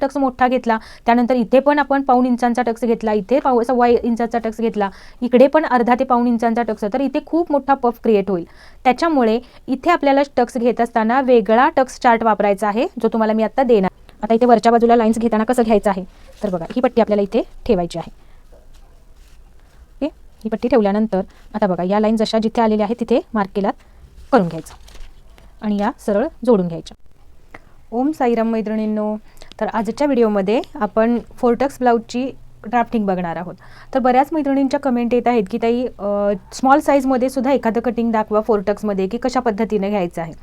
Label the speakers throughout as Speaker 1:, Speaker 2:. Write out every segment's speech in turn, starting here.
Speaker 1: Tux मोठा घेतला, त्यानंतर इथे पण आपण पाऊण इंचांचा टक्स घेतला, इथे 1.25 इंचाचा टक्स घेतला, इकडे पण अर्धा ते पाऊण इंचांचा टक्स, तर इथे खूप मोठा पफ क्रिएट होईल. त्याच्यामुळे इथे आपल्याला टक्स घेत असताना वेगळा टक्स चार्ट वापरायचा आहे, जो तुम्हाला मी आता देणार. आता इथे वरच्या बाजूला लाईन्स घेताना कसं घ्यायचं आहे, तर बघा ही पट्टी आपल्याला इथे ठेवायची आहे. ओके, ही पट्टी ठेवल्यानंतर आता बघा या लाईन जशा जिथे आलेल्या आहेत तिथे मार्क केला करून घ्यायचा आणि या सरळ जोडून घ्यायच्या. ओम साईराम मैत्रिणींनो, तर आजच्या व्हिडिओमध्ये आपण 4 टक्स ब्लाऊजची ड्राफ्टिंग बघणार आहोत. तर बऱ्याच मैत्रिणींच्या कमेंट येत आहेत की ताई स्मॉल साईजमध्ये सुद्धा एखादं कटिंग दाखवा 4 टक्समध्ये, की कशा पद्धतीने घ्यायचं आहे.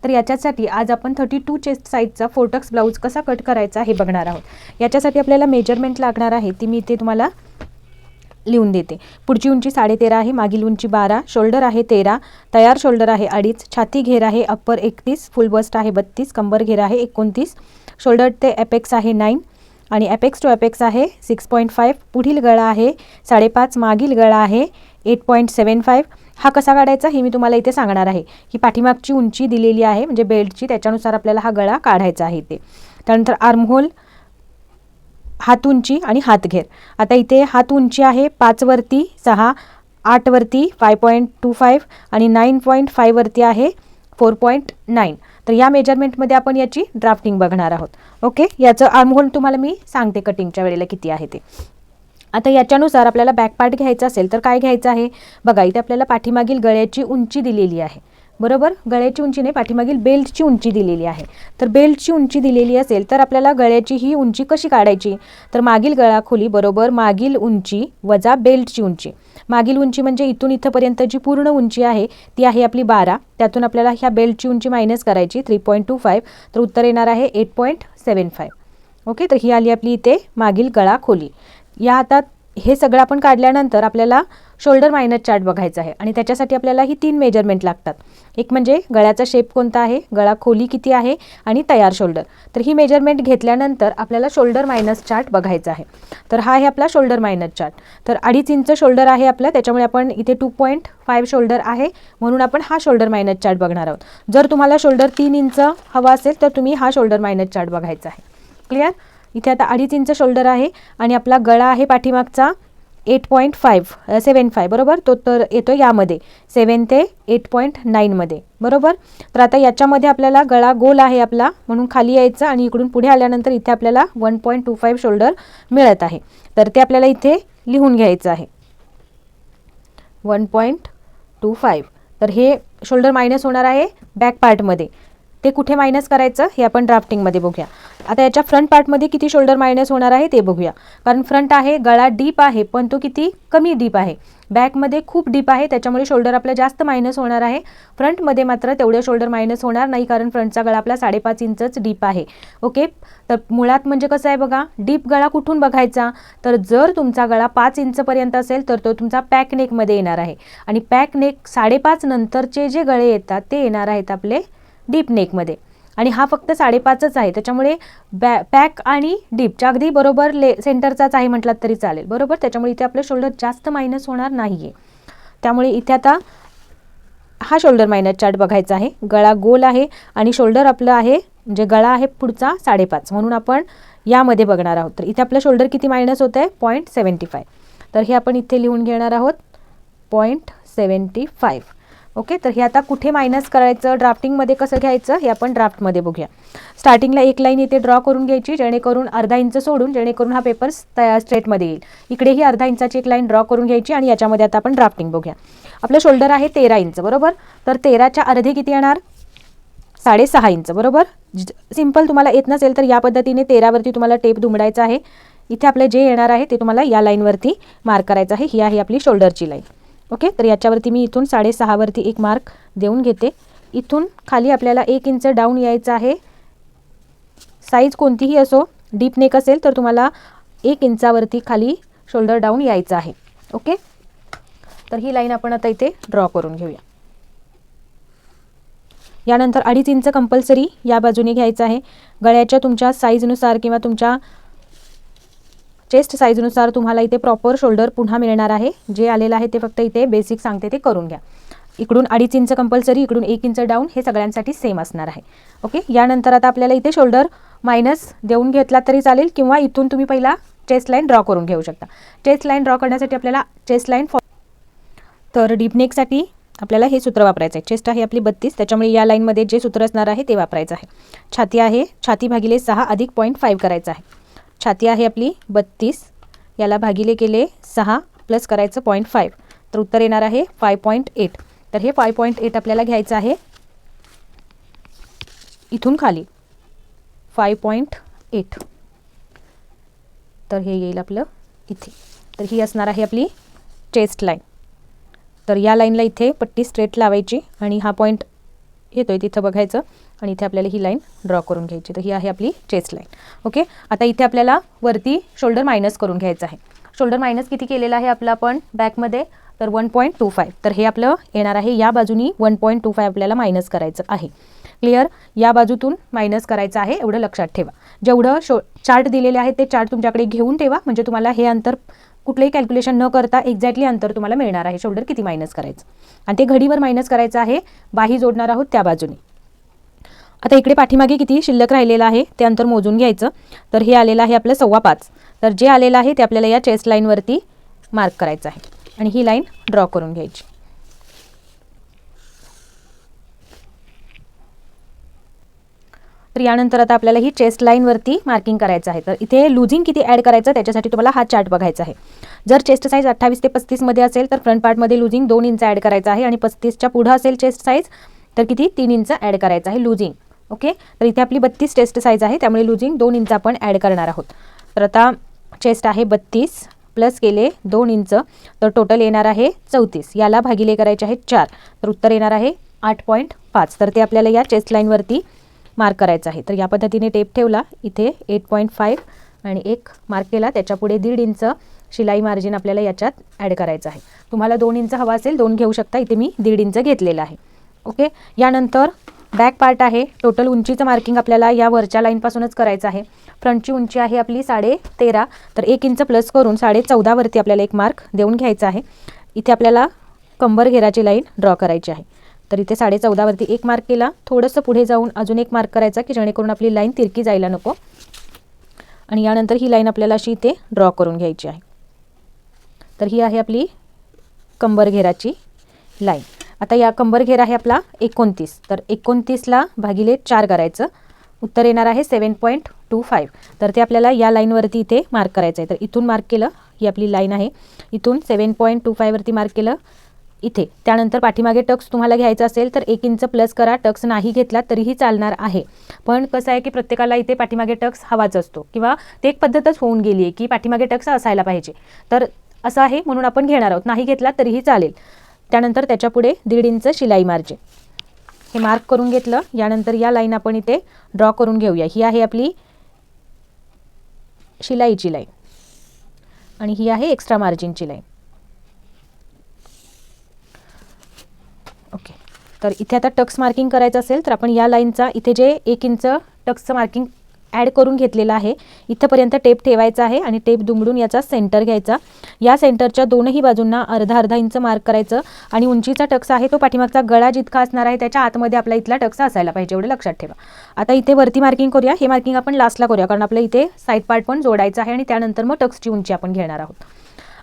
Speaker 1: तर याच्यासाठी आज आपण 32 चेस्ट साईजचा 4 टक्स ब्लाऊज कसा कट करायचा हे बघणार आहोत. याच्यासाठी आपल्याला मेजरमेंट लागणार आहे, ती मी इथे तुम्हाला लिहून देते. पुढची उंची 13.5 आहे, मागील उंची 12, शोल्डर आहे 13, तयार शोल्डर आहे 2.5, छाती घेर आहे अप्पर 31, फुल बस्ट आहे 32, कंबर घेर आहे 29, शोल्डर ते एपेक्स आहे 9 आणि एपेक्स टू एपेक्स आहे 6.5, पुढील गळा आहे 5.5, मागील गळा आहे 8.75. हा कसा काढायचा हे मी तुम्हाला इथे सांगणार आहे. ही पाठीमागची उंची दिलेली आहे म्हणजे बेल्टची, त्याच्यानुसार आपल्याला हा गळा काढायचा आहे इथे. त्यानंतर आर्महोल, हात उंची आणि हात घेर. आता इथे हात उंची आहे 5 वरती 6, 8 वरती 5.25 आणि 9.5 वरती आहे 4.9. तर या मेजरमेंटमध्ये आपण याची ड्राफ्टिंग बघणार आहोत. ओके, याचं आर्महोल तुम्हाला मी सांगते कटिंगच्या वेळेला किती आहे ते. आता याच्यानुसार आपल्याला बॅक पार्ट घ्यायचा असेल तर काय घ्यायचं आहे बघा, इथे आपल्याला पाठीमागील गळ्याची उंची दिलेली आहे, बरोबर. गळ्याची उंची नाही, पाठीमागील बेल्टची उंची दिलेली आहे. तर बेल्टची उंची दिलेली असेल तर आपल्याला गळ्याची ही उंची कशी काढायची, तर मागील गळा खोली बरोबर मागील उंची वजा बेल्टची उंची. मागील उंची म्हणजे इथून इथंपर्यंत जी पूर्ण उंची आहे ती आहे आपली 12, त्यातून आपल्याला ह्या बेल्टची उंची मायनस करायची 3.25, तर उत्तर येणार आहे 8.75. ओके, तर ही आली आपली इथे मागील गळा खोली. या आता हे सगळं आपण काढल्यानंतर आपल्याला शोल्डर मायनस चार्ट बघायचा आहे आणि त्याच्यासाठी आपल्याला ही 3 मेजरमेंट लागतात. एक म्हणजे गळ्याचा शेप कोणता आहे, गळा खोली किती आहे आणि तयार शोल्डर. तर ही मेजरमेंट घेतल्यानंतर आपल्याला शोल्डर मायनस चार्ट बघायचा आहे. तर हा आहे आपला शोल्डर मायनस चार्ट. तर 2.5 इंच शोल्डर आहे आपलं, त्याच्यामुळे आपण इथे 2.5 शोल्डर आहे म्हणून आपण हा शोल्डर मायनस चार्ट बघणार आहोत. जर तुम्हाला शोल्डर 3 इंच हवा असेल तर तुम्ही हा शोल्डर मायनस चार्ट बघायचा आहे. क्लिअर. इथे आता 2.5 इंच शोल्डर आहे आणि आपला गळा आहे पाठीमागचा 8.75 बरोबर, तो तर येतो यामध्ये 7 ते 8.9 मध्ये, बरोबर. तर आता याच्यामध्ये आपल्याला गळा गोल आहे आपला म्हणून खाली यायचं आणि इकडून पुढे आल्यानंतर इथे आपल्याला 1.25 शोल्डर मिळत आहे. तर ते आपल्याला इथे लिहून घ्यायचं आहे 1.25. तर हे शोल्डर मायनस होणार आहे बॅक पार्टमध्ये. ते कुठे मायनस करायचं हे आपण ड्राफ्टिंगमध्ये बघूया. आता याच्या फ्रंट पार्टमध्ये किती शोल्डर मायनस होणार आहे ते बघूया. कारण फ्रंट आहे, गळा डीप आहे पण तो किती कमी डीप आहे, बॅकमध्ये खूप डीप आहे, त्याच्यामुळे शोल्डर आपला जास्त मायनस होणार आहे. फ्रंटमध्ये मात्र तेवढे शोल्डर मायनस होणार नाही कारण फ्रंटचा गळा आपला 5.5 इंचच डीप आहे. ओके, तर मुळात म्हणजे कसं आहे बघा, डीप गळा कुठून बघायचा, तर जर तुमचा गळा 5 इंचपर्यंत असेल तर तो तुमचा पॅक नेकमध्ये येणार आहे आणि पॅक नेक 5.5 नंतरचे जे गळे येतात ते येणार आहेत आपले डीप नेकमध्ये आणि हा फक्त 5.5च आहे, त्याच्यामुळे पॅक आणि डीपच्या अगदी बरोबर सेंटरचाच आहे म्हटलात तरी चालेल, बरोबर. त्याच्यामुळे इथे आपलं शोल्डर जास्त मायनस होणार नाही आहे. त्यामुळे इथे आता हा शोल्डर मायनस चार्ट बघायचा आहे. गळा गोल आहे आणि शोल्डर आपलं आहे म्हणजे गळा आहे पुढचा 5.5 म्हणून आपण यामध्ये बघणार आहोत. तर इथे आपलं शोल्डर किती मायनस होत आहे 0.75. तर हे आपण इथे लिहून घेणार आहोत 0.75. ओके, तर हे आता कुठे मायनस करायचं, ड्राफ्टिंगमध्ये कसं घ्यायचं हे आपण ड्राफ्टमध्ये बघूया. स्टार्टिंगला एक लाईन इथे ड्रॉ करून घ्यायची जेणेकरून अर्धा इंच सोडून, जेणेकरून हा पेपर स्ट्रेटमध्ये येईल. इकडेही अर्धा इंचाची एक लाईन ड्रॉ करून घ्यायची आणि याच्यामध्ये आता आपण ड्राफ्टिंग बघूया. आपलं शोल्डर आहे 13 इंच बरोबर, तर 13च्या अर्धे किती येणार 6.5 इंच बरोबर. सिंपल तुम्हाला येत नसेल तर या पद्धतीने 13वरती तुम्हाला टेप दुमडायचा आहे. इथे आपलं जे येणार आहे ते तुम्हाला या लाईनवरती मार्क करायचं आहे. ही आहे आपली शोल्डरची लाईन. ओके, तर याच्यावरती मी इथून 6.5 वरती एक मार्क देऊन घेते. इथून खाली आपल्याला 1 इंच डाऊन यायचं आहे. साईज कोणतीही असो, डीप नेक असेल तर तुम्हाला 1 इंचावरती खाली शोल्डर डाऊन यायचं आहे. ओके, तर ही लाईन आपण आता इथे ड्रॉ करून घेऊया. यानंतर 2.5 इंच कंपल्सरी या बाजूने घ्यायचं आहे. गळ्याच्या तुमच्या साईजनुसार किंवा तुमच्या चेस्ट साईजनुसार तुम्हाला इथे प्रॉपर शोल्डर पुन्हा मिळणार आहे. जे आलेलं आहे ते फक्त इथे बेसिक सांगते ते करून घ्या. इकडून 2.5 इंच कंपल्सरी, इकडून 1 इंच डाऊन, हे सगळ्यांसाठी सेम असणार आहे. ओके, यानंतर आता आपल्याला इथे शोल्डर मायनस देऊन घेतला तरी चालेल किंवा इथून तुम्ही पहिला चेस्ट लाईन ड्रॉ करून घेऊ शकता. चेस्ट लाईन ड्रॉ करण्यासाठी आपल्याला चेस्ट लाईन तर डीप नेकसाठी आपल्याला हे सूत्र वापरायचं आहे. चेस्ट आहे आपली 32, त्याच्यामुळे या लाईनमध्ये जे सूत्र असणार आहे ते वापरायचं आहे. छाती आहे, छाती भागिले 6 अधिक 0.5 करायचं आहे. छाती आहे आपली 32, याला भागिले केले 6 प्लस करायचं 0.5, तर उत्तर येणार आहे 5.8. तर हे 5.8 आपल्याला घ्यायचं आहे इथून खाली 5.8. तर हे येईल आपलं इथे. तर ही असणार आहे आपली चेस्ट लाईन. तर या लाईनला इथे पट्टी स्ट्रेट लावायची आणि हा पॉईंट येतोय तिथं बघायचं आणि इथे आपल्याला ही लाईन ड्रॉ करून घ्यायची. तर ही आहे आपली चेस्ट लाईन. ओके, आता इथे आपल्याला वरती शोल्डर मायनस करून घ्यायचं आहे. शोल्डर मायनस किती केलेलं आहे आपलं आपण बॅकमध्ये, तर 1.25. तर हे आपलं येणार आहे या बाजूनी 1.25 आपल्याला मायनस करायचं आहे. क्लिअर, या बाजूतून मायनस करायचं आहे, एवढं लक्षात ठेवा. जेवढं चार्ट दिलेले आहे ते चार्ट तुमच्याकडे घेऊन ठेवा, म्हणजे तुम्हाला हे अंतर कुठलंही कॅल्क्युलेशन न करता एक्झॅक्टली अंतर तुम्हाला मिळणार आहे शोल्डर किती मायनस करायचं, आणि ते घडीवर मायनस करायचं आहे. बाही जोडणार आहोत त्या बाजूने. आता इकडे पाठीमागे किती शिल्लक राहिलेलं आहे ते अंतर मोजून घ्यायचं. तर हे आलेलं आहे आपलं 5.25. तर जे आलेलं आहे ते आपल्याला या चेस्ट लाईनवरती मार्क करायचं आहे आणि ही लाईन ड्रॉ करून घ्यायची. तर यानंतर आता आपल्याला ही चेस्ट लाईनवरती मार्किंग करायचं आहे. तर इथे लुझिंग किती ॲड करायचं त्याच्यासाठी तुम्हाला हा चार्ट बघायचा आहे. जर चेस्ट साईज 28 ते 35 मध्ये असेल तर फ्रंट पार्टमध्ये लुझिंग 2 इंच ॲड करायचं आहे आणि 35च्या पुढं असेल चेस्ट साईज तर किती 3 इंच ॲड करायचं आहे लुझिंग. ओके, तर इथे आपली 32 चेस्ट साईज आहे, त्यामुळे लुझिंग 2 इंच आपण ॲड करणार आहोत. तर आता चेस्ट आहे 32 प्लस केले 2 इंच, तर टोटल येणार आहे 34. याला भागिले करायचे आहे 4, तर उत्तर येणार आहे 8.5. तर ते आपल्याला या चेस्ट लाईनवरती मार्क करायचं आहे. तर या पद्धतीने टेप ठेवला, इथे 8.5 आणि एक मार्क केला, त्याच्या पुढे 1.5 इंच शिलाई मार्जिन आपल्याला याच्यात ॲड करायचं आहे. तुम्हाला 2 इंच हवा असेल 2 घेऊ शकता, इथे मी 1.5 इंच घेतलेलं आहे. ओके, यानंतर बॅक पार्ट आहे. टोटल उंचीचं मार्किंग आपल्याला या वरच्या लाईनपासूनच करायचं आहे. फ्रंटची उंची आहे आपली 13.5, तर 1 इंच प्लस करून 14.5 वरती आपल्याला एक मार्क देऊन घ्यायचा आहे. इथे आपल्याला कंबर घेराची लाईन ड्रॉ करायची आहे. तर इथे 14.5 वरती एक मार्क केला, थोडंसं पुढे जाऊन अजून एक मार्क करायचा की जेणेकरून आपली लाईन तिरकी जायला नको. आणि यानंतर ही लाईन आपल्याला अशी इथे ड्रॉ करून घ्यायची आहे. तर ही आहे आपली कंबर घेराची लाईन. आता या कंबर घेर आहे आपला 29, तर 29ला भागिले 4 करायचं, उत्तर येणार आहे 7.25. तर ते आपल्याला या लाईनवरती इथे मार्क करायचं आहे. तर इथून मार्क केलं, ही आपली लाईन आहे, इथून 7.25 वरती मार्क केलं इथे. त्यानंतर पाठीमागे टक्स तुम्हाला घ्यायचा असेल तर 1 इंच प्लस करा, टक्स नाही घेतला तरीही चालणार आहे. पण कसं आहे की प्रत्येकाला इथे पाठीमागे टक्स हवाच असतो किंवा ते एक पद्धतच होऊन गेली आहे की पाठीमागे टक्स असायला पाहिजे. तर असं आहे म्हणून आपण घेणार आहोत, नाही घेतला तरीही चालेल. त्यानंतर त्याच्या पुढे 1.5 इंच शिलाई मार्जिन हे मार्क करून घेतलं. यानंतर या लाईन आपण इथे ड्रॉ करून घेऊया. ही आहे आपली शिलाईची लाईन आणि ही आहे एक्स्ट्रा मार्जिनची लाईन. ओके, तर इथे आता टक्स मार्किंग करायचं असेल तर आपण या लाईनचा इथे जे 1 इंच टक्सचं मार्किंग ॲड करून घेतलेलं आहे इथंपर्यंत टेप ठेवायचा आहे आणि टेप दुमडून याचा सेंटर घ्यायचा. या सेंटरच्या दोनही बाजूंना अर्धा इंच मार्क करायचं आणि उंचीचा टक्स आहे तो पाठीमागचा गळा जितका असणार आहे त्याच्या आतमध्ये आपला इथला टक्स असायला पाहिजे, एवढं लक्षात ठेवा. आता इथे वरती मार्किंग करूया. हे मार्किंग आपण लास्टला करूया कारण आपल्या इथे साईड पार्ट पण जोडायचा आहे आणि त्यानंतर मग टक्सची उंची आपण घेणार आहोत.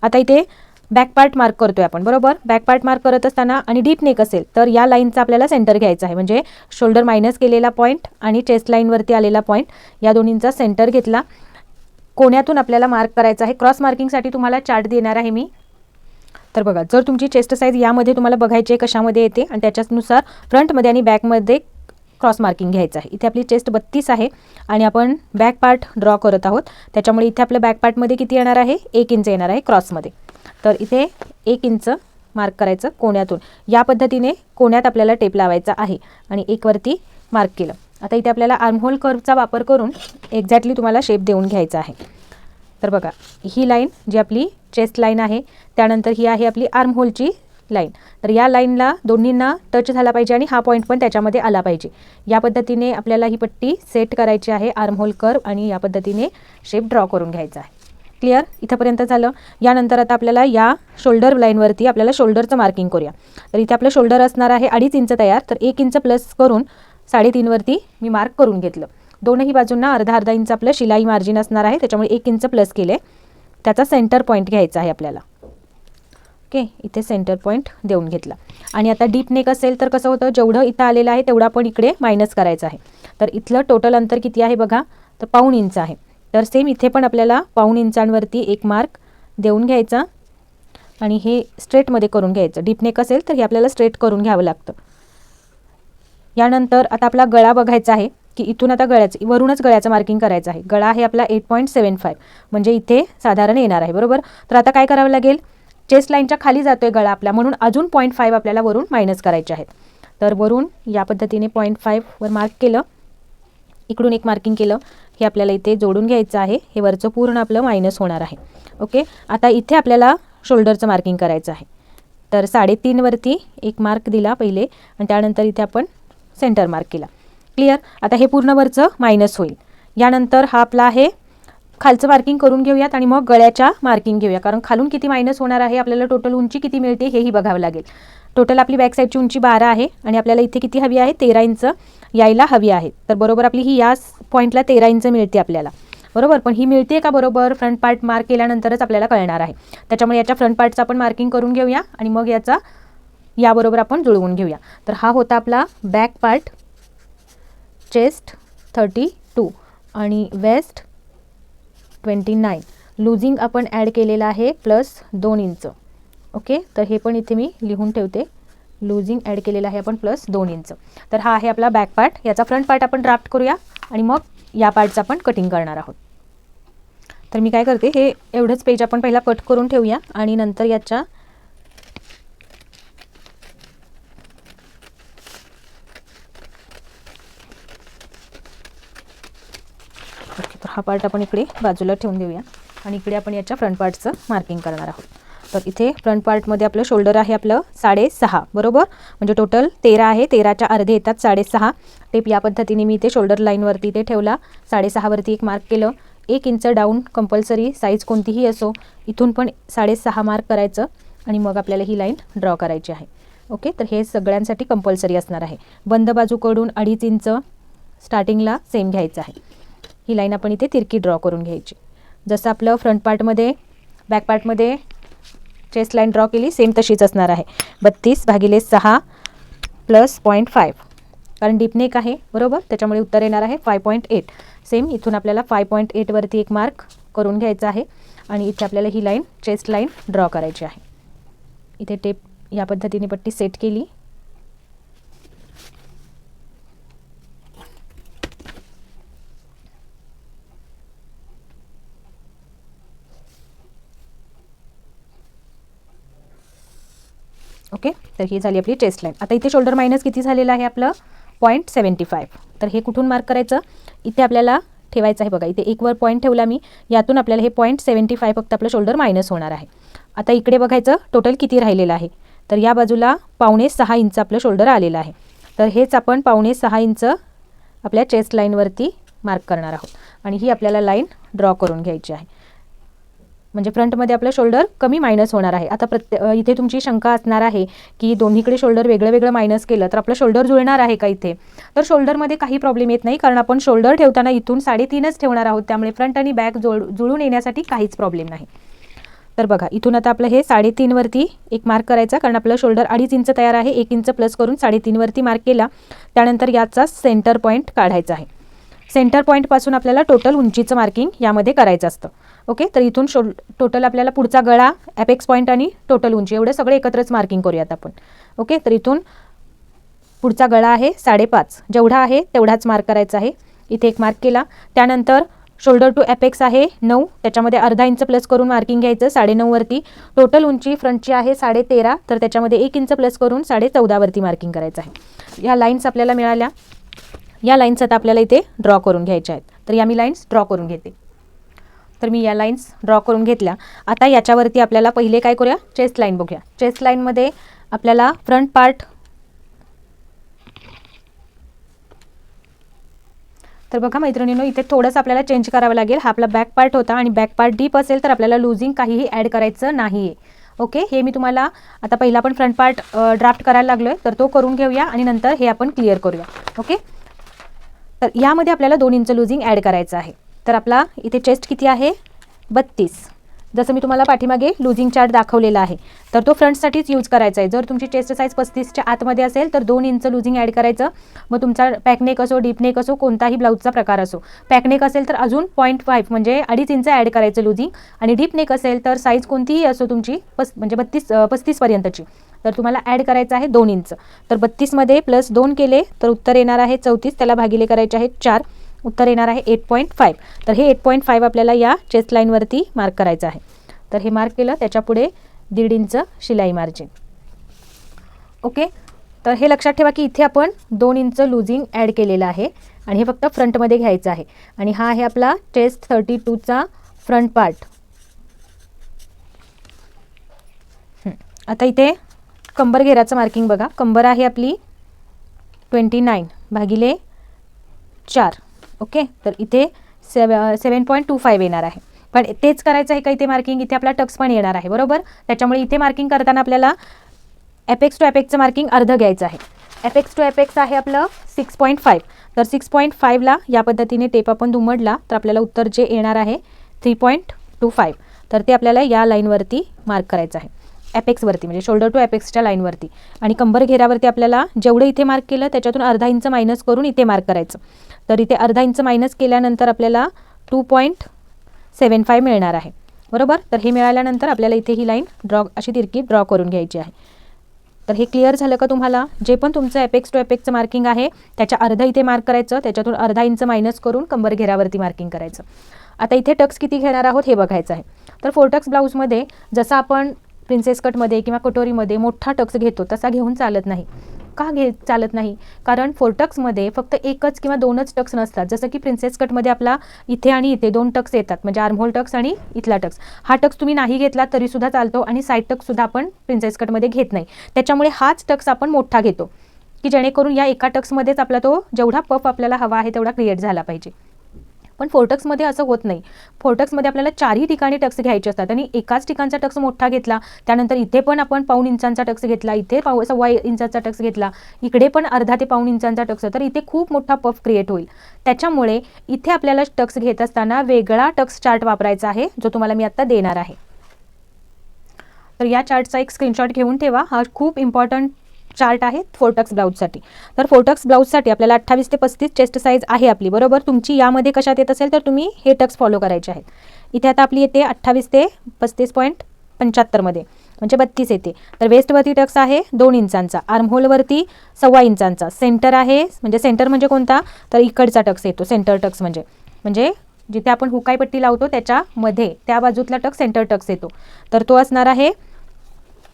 Speaker 1: आता इथे बॅक पार्ट मार्क करतोय आपण, बरोबर. बॅक पार्ट मार्क करत असताना आणि डीप नेक असेल तर या लाईनचा आपल्याला सेंटर घ्यायचा आहे, म्हणजे शोल्डर मायनस केलेला पॉईंट आणि चेस्ट लाईनवरती आलेला पॉईंट या दोन्हींचा सेंटर घेतला. कोण्यातून आपल्याला मार्क करायचा आहे. क्रॉस मार्किंगसाठी तुम्हाला चार्ट देणार आहे मी. तर बघा, जर तुमची चेस्ट साईज यामध्ये तुम्हाला बघायची आहे कशामध्ये येते आणि त्याच्यानुसार फ्रंटमध्ये आणि बॅकमध्ये क्रॉस मार्किंग घ्यायचं आहे. इथे आपली चेस्ट 32 आहे आणि आपण बॅक पार्ट ड्रॉ करत आहोत, त्याच्यामुळे इथे आपल्या बॅक पार्टमध्ये किती येणार आहे 1 इंच येणार आहे क्रॉसमध्ये. तर इथे 1 इंच मार्क करायचं कोण्यातून. या पद्धतीने कोण्यात आपल्याला टेप लावायचा आहे आणि 1 वरती मार्क केलं. आता इथे आपल्याला आर्महोल कर्वचा वापर करून एक्झॅक्टली तुम्हाला शेप देऊन घ्यायचा आहे. तर बघा, ही लाईन जी आपली चेस्ट लाईन आहे, त्यानंतर ही आहे आपली आर्महोलची लाईन. तर या लाईनला दोन्हींना टच झाला पाहिजे आणि हा पॉईंट पण त्याच्यामध्ये आला पाहिजे. या पद्धतीने आपल्याला ही पट्टी सेट करायची आहे आर्महोल कर्व आणि या पद्धतीने शेप ड्रॉ करून घ्यायचा आहे. क्लिअर, इथंपर्यंत झालं. यानंतर आता आपल्याला या शोल्डर लाईनवरती आपल्याला शोल्डरचं मार्किंग करूया. तर इथे आपलं शोल्डर असणार आहे 2.5 इंच तयार, तर 1 इंच प्लस करून 3.5 वरती मी मार्क करून घेतलं. दोनही बाजूंना अर्धा अर्धा इंच आपलं शिलाई मार्जिन असणार आहे, त्याच्यामुळे 1 इंच प्लस केले. त्याचा सेंटर पॉईंट घ्यायचा आहे आपल्याला. ओके, इथे सेंटर पॉईंट देऊन घेतला. आणि आता डीप नेक असेल तर कसं होतं, जेवढं इथं आलेलं आहे तेवढं आपण इकडे मायनस करायचं आहे. तर इथलं टोटल अंतर किती आहे बघा, तर 1.5 इंच आहे. तर सेम इथे पण आपल्याला 1.5 इंचांवरती एक मार्क देऊन घ्यायचा आणि हे स्ट्रेटमध्ये करून घ्यायचं. डीप नेक असेल तर हे आपल्याला स्ट्रेट करून घ्यावं लागतं. यानंतर आता आपला गळा बघायचा आहे की इथून आता वरूनच गळ्याचं मार्किंग करायचं आहे. गळा आहे आपला 8.75 म्हणजे इथे साधारण येणार आहे, बरोबर. तर आता काय करावं लागेल, चेस्ट लाईनच्या खाली जातोय गळा आपला, म्हणून अजून 0.5 आपल्याला वरून मायनस करायचे आहेत. तर वरून या पद्धतीने 0.5 वर मार्क केलं, इकडून एक मार्किंग केलं, हे आपल्याला इथे जोडून घ्यायचं आहे. हे वरचं पूर्ण आपलं मायनस होणार आहे. ओके, आता इथे आपल्याला शोल्डरचं मार्किंग करायचं आहे. तर 3.5 वरती एक मार्क दिला पहिले आणि त्यानंतर इथे आपण सेंटर मार्क केला. क्लिअर. आता हे पूर्ण वरचं मायनस होईल. यानंतर हा आपला आहे खालचं मार्किंग करून घेऊयात आणि मग गळ्याच्या मार्किंग घेऊया, कारण खालून किती मायनस होणार आहे, आपल्याला टोटल उंची किती मिळते हेही बघावं लागेल. टोटल आपली बॅक साईडची उंची 12 आहे आणि आपल्याला इथे किती हवी आहे, 13 इंच यायला हवी आहे. तर बरोबर आपली ही या पॉईंटला 13 इंच मिळते आपल्याला, बरोबर. पण ही मिळते का बरोबर, फ्रंट पार्ट मार्क केल्यानंतरच आपल्याला कळणार आहे. त्याच्यामुळे याच्या फ्रंट पार्टचं आपण मार्किंग करून घेऊया आणि मग याचा याबरोबर आपण जुळवून घेऊया. तर हा होता आपला बॅक पार्ट, चेस्ट 32 आणि वेस्ट 29. लुझिंग आपण ॲड केलेला आहे प्लस 2 इंच. ओके, तर हे पण इथे मी लिहून ठेवते, लुझिंग ॲड केलेला आहे आपण प्लस 2 इंच. तर हा आहे आपला बॅक पार्ट. याचा फ्रंट पार्ट आपण ड्राफ्ट करूया आणि मग या पार्टचं आपण कटिंग करणार आहोत. तर मी काय करते, हे एवढंच पेज आपण पहिला कट करून ठेवूया आणि नंतर याच्या तर हा पार्ट आपण इकडे बाजूला ठेवून देऊया आणि इकडे आपण याच्या फ्रंट पार्टचं मार्किंग करणार आहोत. तर इथे फ्रंट पार्टमध्ये आपलं शोल्डर आहे आपलं 6.5 बरोबर, म्हणजे टोटल 13 आहे, 13च्या अर्धे येतात 6.5. टेप या पद्धतीने मी इथे शोल्डर लाईनवरती इथे ठेवला, 6.5 वरती एक मार्क केलं, 1 इंच डाऊन कंपल्सरी, साईज कोणतीही असो, इथून पण 6.5 मार्क करायचं आणि मग आपल्याला ही लाईन ड्रॉ करायची आहे. ओके, तर हे सगळ्यांसाठी कंपल्सरी असणार आहे. बंद बाजूकडून 2.5 इंच स्टार्टिंगला सेम घ्यायचं आहे. ही लाईन आपण इथे तिरकी ड्रॉ करून घ्यायची. जसं आपलं फ्रंट पार्टमध्ये बॅक पार्टमध्ये चेस्ट लाईन ड्रॉ केली सेम तशीच असणार आहे. 32/6 प्लस 0.5, कारण डीप नेक आहे बरोबर, त्याच्यामुळे उत्तर येणार आहे 5.8. सेम इथून आपल्याला 5.8 वरती एक मार्क करून घ्यायचा आहे आणि इथे आपल्याला ही लाईन चेस्ट लाईन ड्रॉ करायची आहे. इथे टेप या पद्धतीने पट्टी सेट केली. ओके, तर ही झाली आपली चेस्ट लाईन. आता इथे शोल्डर मायनस किती झालेलं आहे आपलं 0.75. तर हे कुठून मार्क करायचं, इथे आपल्याला ठेवायचं आहे बघा, इथे एक वर पॉईंट ठेवला मी, यातून आपल्याला हे 0.75 फक्त आपलं शोल्डर मायनस होणार आहे. आता इकडे बघायचं टोटल किती राहिलेलं आहे, तर या बाजूला 5.5 इंच आपलं शोल्डर आलेलं आहे. तर हेच आपण 5.5 इंच आपल्या चेस्ट लाईनवरती मार्क करणार आहोत आणि ही आपल्याला लाईन ड्रॉ करून घ्यायची आहे. म्हणजे फ्रंटमध्ये आपलं शोल्डर कमी मायनस होणार आहे. आता इथे तुमची शंका असणार आहे की दोन्हीकडे शोल्डर वेगळं वेगळं मायनस केलं तर आपलं शोल्डर जुळणार आहे का इथे, तर शोल्डरमध्ये काही प्रॉब्लेम येत नाही, कारण आपण शोल्डर ठेवताना इथून 3.5च ठेवणार आहोत, त्यामुळे फ्रंट आणि बॅक जुळून येण्यासाठी काहीच प्रॉब्लेम नाही. तर बघा, इथून आता आपलं हे 3.5 वरती एक मार्क करायचा, कारण आपलं शोल्डर 2.5 इंच तयार आहे, 1 इंच प्लस करून 3.5 वरती मार्क केला. त्यानंतर याचा सेंटर पॉईंट काढायचा आहे. सेंटर पॉईंटपासून आपल्याला टोटल उंचीचं मार्किंग यामध्ये करायचं असतं. ओके, तर इथून टोटल आपल्याला पुढचा गळा, ॲपेक्स पॉईंट आणि टोटल उंची एवढे सगळे एकत्रच मार्किंग करूयात आपण. ओके, तर इथून पुढचा गळा आहे 5.5, जेवढा आहे तेवढाच मार्क करायचा आहे. इथे एक मार्क केला. त्यानंतर शोल्डर टू ॲपेक्स आहे 9, त्याच्यामध्ये अर्धा इंच प्लस करून मार्किंग घ्यायचं 9.5 वरती. टोटल उंची फ्रंटची आहे 13.5, तर त्याच्यामध्ये 1 इंच प्लस करून 14.5 वरती मार्किंग करायचं आहे. या लाईन्स आपल्याला मिळाल्या. या लाईन्स आता आपल्याला इथे ड्रॉ करून घ्यायच्या आहेत. तर या मी लाईन्स ड्रॉ करून घेते. तर मी या लाईन्स ड्रॉ करून घेतल्या. आता याच्यावरती आपल्याला पहिले काय करूया, चेस्ट लाईन बघूया. चेस्ट लाईनमध्ये आपल्याला फ्रंट पार्ट, तर बघा मैत्रिणींनो, इथे थोडंसं आपल्याला चेंज करावं लागेल. हा आपला बॅक पार्ट होता आणि बॅक पार्ट डीप असेल तर आपल्याला लुझिंग काहीही ॲड करायचं नाही आहे. ओके, हे मी तुम्हाला आता पहिला आपण फ्रंट पार्ट ड्राफ्ट करायला लागलो आहे, तर तो करून घेऊया आणि नंतर हे आपण क्लिअर करूया. ओके, तर यामध्ये आपल्याला 2 इंच लूजिंग ॲड करायचं आहे. तर आपला इथे चेस्ट किती आहे 32, जसं मी तुम्हाला पाठीमागे लूजिंग चार्ट दाखवलेला आहे. तर तो फ्रंटसाठीच यूज करायचा आहे. जर तुमची चेस्ट साईज 35च्या आतमध्ये असेल तर 2 इंच लूजिंग ॲड करायचं. मग तुमचा पॅकनेक असो, डीपनेक असो, कोणताही ब्लाऊजचा प्रकार असो. पॅकनेक असेल तर अजून 0.5 म्हणजे 2.5 इंच ॲड करायचं लूजिंग, आणि डीपनेक असेल तर साईज कोणतीही असो तुमची म्हणजे 35 पर्यंतची, तर तुम्हाला ॲड करायचं आहे 2 इंच. तर 32 मध्ये प्लस 2 केले तर उत्तर येणार आहे 34. त्याला भागिले करायचे आहे 4, उत्तर येणार आहे 8.5. तर हे 8.5 आपल्याला या चेस्ट लाईनवरती मार्क करायचं आहे. तर हे मार्क केलं, त्याच्या पुढे 1.5 इंच शिलाई मार्जिन. ओके, तर हे लक्षात ठेवा की इथे आपण 2 इंच लूजिंग ॲड केलेलं आहे आणि हे फक्त फ्रंटमध्ये घ्यायचं आहे. आणि हा आहे आपला चेस्ट 32चा फ्रंट पार्ट. आता इथे कंबर घेराचं मार्किंग बघा. कंबर आहे आपली 29 भागिले 4. ओके, तर इथे 7.25 येणार आहे. पण तेच करायचं आहे का इथे मार्किंग, इथे आपला टक्स पण येणार आहे बरोबर. त्याच्यामुळे इथे मार्किंग करताना आपल्याला एपेक्स टू एपेक्सचं मार्किंग अर्धं घ्यायचं आहे. एपेक्स टू एपेक्स आहे आपलं 6.5. तर 6.5ला या पद्धतीने टेप आपण दुमडला तर आपल्याला उत्तर जे येणार आहे 3.25. तर ते आपल्याला या लाईनवरती मार्क करायचं आहे, एपेक्सवरती म्हणजे शोल्डर टू एपेक्सच्या लाईनवरती. आणि कंबर घेऱ्यावरती आपल्याला जेवढं इथे मार्क केलं त्याच्यातून अर्धा इंच मायनस करून इथे मार्क करायचं. तर इथे अर्धा इंच मायनस केल्यानंतर आपल्याला 2.75 मिळणार आहे बरोबर. तर हे मिळाल्यानंतर आपल्याला इथे ही लाईन अशी तिरकी ड्रॉ करून घ्यायची आहे. तर हे क्लिअर झालं का तुम्हाला. जे पण तुमचं एपेक्स टू एपेक्सचं मार्किंग आहे त्याच्या अर्धा इथे मार्क करायचं, त्याच्यातून अर्धा इंच मायनस करून कंबर घेऱ्यावरती मार्किंग करायचं. आता इथे टक्स किती घेणार आहोत हे बघायचं आहे. तर 4 टक्स ब्लाऊजमध्ये जसं आपण प्रिन्सेस कटमध्ये किंवा कटोरीमध्ये मोठा टक्स घेतो तसा घेऊन चालत नाही. का चालत नाही, कारण 4 टक्समध्ये फक्त एकच किंवा 2च टक्स नसतात. जसं की प्रिन्सेस कटमध्ये आपला इथे आणि इथे 2 टक्स येतात, म्हणजे आर्महोल टक्स आणि इथला टक्स. हा टक्स तुम्ही नाही घेतला तरीसुद्धा चालतो आणि साईड टक्ससुद्धा आपण प्रिन्सेस कटमध्ये घेत नाही. त्याच्यामुळे हाच टक्स आपण मोठा घेतो की जेणेकरून या एका टक्समध्येच आपला तो जेवढा पफ आपल्याला हवा आहे तेवढा क्रिएट झाला पाहिजे. पण 4 टक्समध्ये असं होत नाही. 4 टक्समध्ये आपल्याला 4ही ठिकाणी टक्स घ्यायचे असतात आणि एकाच ठिकाणचा टक्स मोठा घेतला, त्यानंतर इथे पण आपण 1.5 इंचांचा टक्स घेतला, इथे 1.25 इंचाचा टक्स घेतला, इकडे पण अर्धा ते 1.5 इंचांचा टक्स, तर इथे खूप मोठा पफ क्रिएट होईल. त्याच्यामुळे इथे आपल्याला टक्स घेत असताना वेगळा टक्स चार्ट वापरायचा आहे, जो तुम्हाला मी आता देणार आहे. तर या चार्टचा एक स्क्रीनशॉट घेऊन ठेवा. हा खूप इम्पॉर्टंट चार्ट आहे 4 टक्स ब्लाऊजसाठी. तर 4 टक्स ब्लाऊजसाठी आपल्याला 28 ते 35 चेस्ट साईज आहे आपली बरोबर. तुमची यामध्ये कशात येत असेल तर तुम्ही हे टक्स फॉलो करायचे आहेत. इथे आता आपली येते 28 ते 35.75 मध्ये म्हणजे 32 येते. तर वेस्टवरती टक्स आहे 2 इंचांचा, आर्महोलवरती 1.25 इंचांचा, सेंटर आहे म्हणजे सेंटर म्हणजे कोणता तर इकडचा टक्स येतो. सेंटर टक्स म्हणजे जिथे आपण हुकाई पट्टी लावतो त्याच्यामध्ये त्या बाजूतला टक्स सेंटर टक्स येतो. तर तो असणार आहे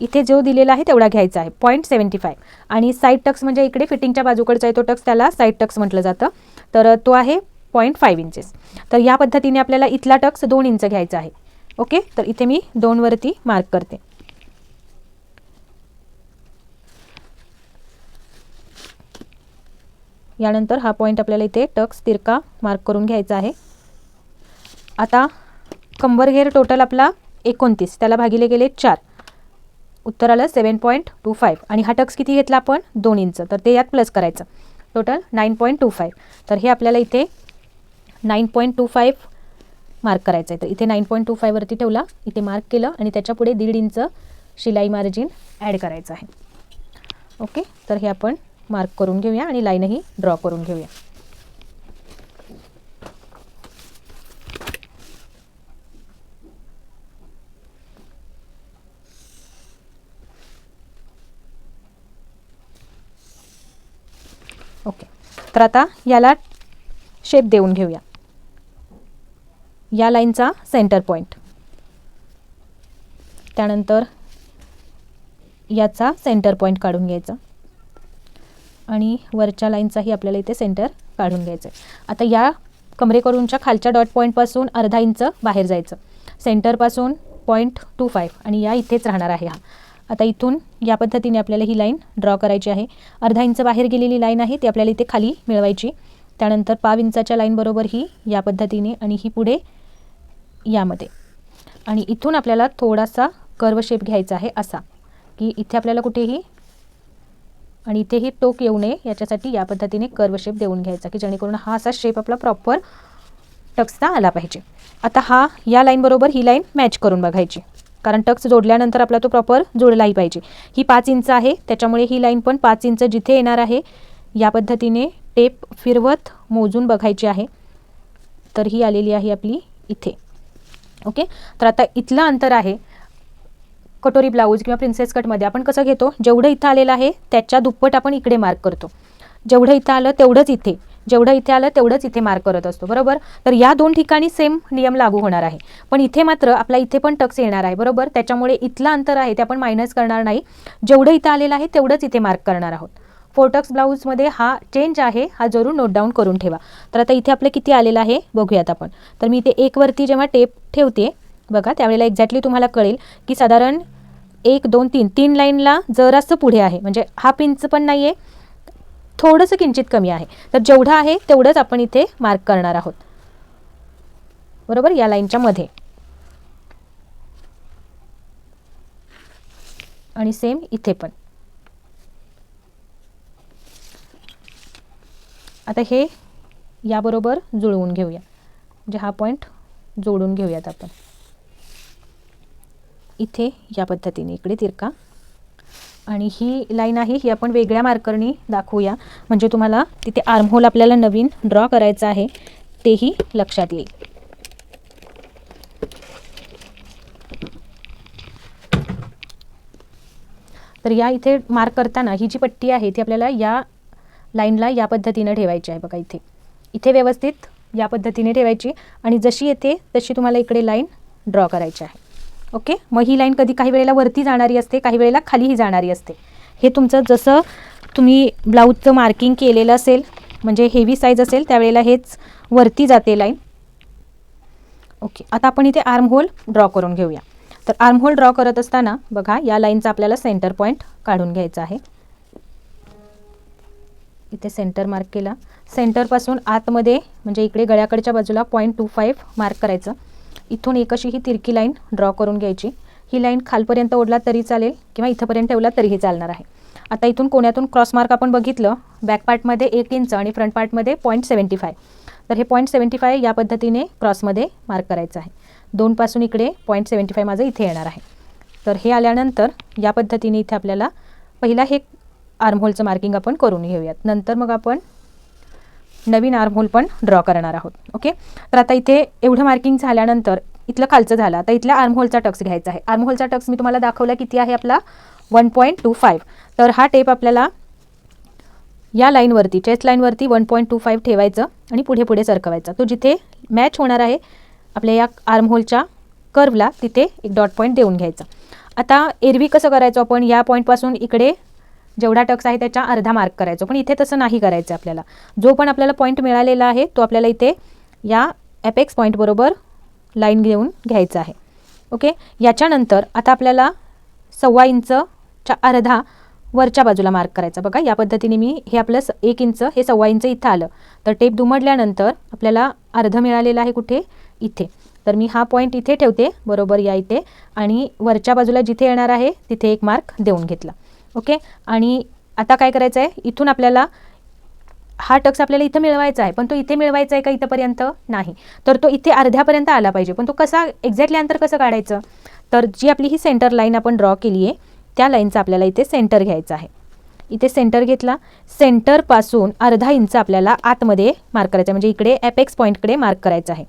Speaker 1: इथे जो दिलेला आहे तेवढा घ्यायचा आहे 0.75. आणि साईड टक्स म्हणजे इकडे फिटिंगच्या बाजूकडचा आहे तो टक्स, त्याला साईड टक्स म्हटलं जातं. तर तो आहे 0.5 इंचेस. तर या पद्धतीने आपल्याला इथला टक्स 2 इंच घ्यायचा आहे. ओके, तर इथे मी 2 वरती मार्क करते. यानंतर हा पॉईंट आपल्याला इथे टक्स तिरका मार्क करून घ्यायचा आहे. आता कंबर घेर टोटल आपला 29, त्याला भागिले गेले 4, उत्तर आलं 7.25. आणि हा टक्स किती घेतला आपण 2 इंच, तर ते यात प्लस करायचं, टोटल 9.25. तर हे आपल्याला इथे 9.25 मार्क करायचं आहे. तर इथे 9.25 वरती ठेवला, इथे मार्क केलं आणि त्याच्या पुढे 1.5 इंच शिलाई मार्जिन ॲड करायचं आहे. ओके, तर हे आपण मार्क करून घेऊया आणि लाईनही ड्रॉ करून घेऊया. ओके, तर आता याला शेप देऊन घेऊया. या लाईनचा सेंटर पॉईंट, त्यानंतर याचा सेंटर पॉईंट काढून घ्यायचा आणि वरच्या लाईनचाही आपल्याला इथे सेंटर काढून घ्यायचं आहे. आता या कमरेकरूनच्या खालच्या डॉट पॉईंटपासून अर्धा इंच बाहेर जायचं, सेंटरपासून 0.25 आणि या इथेच राहणार आहे हा. आता इथून या पद्धतीने आपल्याला ही लाईन ड्रॉ करायची आहे. अर्धा इंच बाहेर गेलेली लाईन आहे ती आपल्याला इथे खाली मिळवायची. त्यानंतर 1.5 इंचाच्या लाईनबरोबर ही या पद्धतीने आणि ही पुढे यामध्ये. आणि इथून आपल्याला थोडासा कर्व शेप घ्यायचा आहे असा, की इथे आपल्याला कुठेही आणि इथेही टोक येऊ नये याच्यासाठी या पद्धतीने कर्व शेप देऊन घ्यायचा की जेणेकरून हा असा शेप आपला प्रॉपर टक्सचा आला पाहिजे. आता हा या लाईन बरोबर ही लाईन मॅच करून बघायची, कारण टक्स जोडल्यानंतर आपला तो प्रॉपर जोडलाही पाहिजे. ही 5 इंच आहे, त्याच्यामुळे ही लाईन पण 5 इंच जिथे येणार आहे या पद्धतीने टेप फिरवत मोजून बघायची आहे. तर ही आलेली आहे आपली इथे. ओके, तर आता इथलं अंतर आहे कटोरी ब्लाऊज किंवा प्रिन्सेस कटमध्ये आपण कसं घेतो, जेवढं इथं आलेलं आहे त्याच्या दुप्पट आपण इकडे मार्क करतो. जेवढं इथं आलं तेवढंच इथे, जेवढं इथे आलं तेवढंच इथे मार्क करत असतो, बरोबर. तर या 2 ठिकाणी सेम नियम लागू होणार आहे, पण इथे मात्र आपला इथे पण टक्स येणार आहे, बरोबर. त्याच्यामुळे इथलं अंतर आहे ते आपण मायनस करणार नाही, जेवढं इथं आलेलं आहे तेवढंच इथे मार्क करणार आहोत. 4 टक्स ब्लाऊजमध्ये हा चेंज आहे, हा जरूर नोट डाऊन करून ठेवा. तर आता इथे आपलं किती आलेलं आहे बघूयात आपण. तर मी इथे 1 वरती जेव्हा टेप ठेवते बघा, त्यावेळेला एक्झॅक्टली तुम्हाला कळेल की साधारण 1 2 3 लाईनला जरासं पुढे आहे, म्हणजे हाफ इंच पण नाही आहे, थोडंसं किंचित कमी आहे. तर जेवढं आहे तेवढंच आपण इथे मार्क करणार आहोत, बरोबर, या लाईनच्या मध्ये. आणि सेम इथे पण. आता हे याबरोबर जुळवून घेऊया, म्हणजे हा पॉईंट जोडून घेऊयात आपण इथे या पद्धतीने इकडे तिरका. आणि ही लाईन आहे ही आपण वेगळ्या मार्करनी दाखवूया, म्हणजे तुम्हाला तिथे आर्महोल आपल्याला नवीन ड्रॉ करायचा आहे तेही लक्षात येईल. तर या इथे मार्क करताना ही जी पट्टी आहे ती आपल्याला या लाईनला या पद्धतीने ठेवायची आहे. बघा इथे इथे व्यवस्थित या पद्धतीने ठेवायची आणि जशी येते तशी तुम्हाला इकडे लाईन ड्रॉ करायची आहे. ओके, मग ही लाईन कधी काही वेळेला वरती जाणारी असते, काही वेळेला खालीही जाणारी असते. हे तुमचं जसं तुम्ही ब्लाऊजचं मार्किंग केलेलं असेल, म्हणजे हेवी साईज असेल त्यावेळेला हेच वरती जाते लाईन. ओके, आता आपण इथे आर्महोल ड्रॉ करून घेऊया. तर आर्महोल ड्रॉ करत असताना बघा या लाईनचा आपल्याला सेंटर पॉईंट काढून घ्यायचा आहे. इथे सेंटर मार्क केला, सेंटरपासून आतमध्ये म्हणजे इकडे गळ्याकडच्या बाजूला 0.25 मार्क करायचं. इथून एक अशी ही तिरकी लाईन ड्रॉ करून घ्यायची. ही लाईन खालपर्यंत ओढला तरी चालेल किंवा इथंपर्यंत ठेवला तरीही चालणार आहे. आता इथून कोण्यातून क्रॉस मार्क आपण बघितलं, बॅक पार्टमध्ये 1 इंच आणि फ्रंट पार्टमध्ये 0.75. तर हे 0.75 या पद्धतीने क्रॉसमध्ये मार्क करायचं आहे. 2 पासून इकडे 0.75 माझं इथे येणार आहे. तर हे आल्यानंतर या पद्धतीने इथे आपल्याला पहिला हे आर्महोलचं मार्किंग आपण करून घेऊयात, नंतर मग आपण नवीन आर्महोल पण ड्रॉ करणार आहोत. ओके, तर आता इथे एवढं मार्किंग झाल्यानंतर इथलं खालचं झालं, आता इथल्या आर्महोलचा टक्स घ्यायचा आहे. आर्महोलचा टक्स मी तुम्हाला दाखवला किती आहे आपला 1.25. तर हा टेप आपल्याला या लाईनवरती चेस्ट लाईनवरती 1.25 ठेवायचं आणि पुढे पुढे सरकवायचा. तो जिथे मॅच होणार आहे आपल्या या आर्महोलच्या कर्वला तिथे एक डॉट पॉईंट देऊन घ्यायचा. आता एरवी कसं करायचं आपण, या पॉईंटपासून इकडे जेवढा टक्स आहे त्याच्या अर्धा मार्क करायचो, पण इथे तसं नाही करायचं. आपल्याला जो पण आपल्याला पॉईंट मिळालेला आहे तो आपल्याला इथे या एपेक्स पॉईंट बरोबर लाईन घेऊन घ्यायचा आहे. ओके, याच्यानंतर आता आपल्याला 1.25 इंचच्या अर्धा वरच्या बाजूला मार्क करायचा. बघा या पद्धतीने मी हे आपलं 1 इंच हे 1.25 इंच इथं आलं, तर टेप दुमडल्यानंतर आपल्याला अर्ध मिळालेलं आहे कुठे, इथे. तर मी हा पॉईंट इथे ठेवते, बरोबर या इथे, आणि वरच्या बाजूला जिथे येणार आहे तिथे एक मार्क देऊन घेतला. ओके, आणि आता काय करायचं आहे, इथून आपल्याला हा टक्स आपल्याला इथं मिळवायचा आहे, पण तो इथे मिळवायचा आहे का इथंपर्यंत नाही, तर तो इथे अर्ध्यापर्यंत आला पाहिजे. पण तो कसा एक्झॅक्टली अंतर कसं काढायचं, तर जी आपली ही सेंटर लाईन आपण ड्रॉ केली आहे त्या लाईनचा आपल्याला इथे सेंटर घ्यायचा आहे. इथे सेंटर घेतला, सेंटरपासून अर्धा इंच आपल्याला आतमध्ये मार्क करायचं, म्हणजे इकडे एपेक्स पॉईंटकडे मार्क करायचं आहे.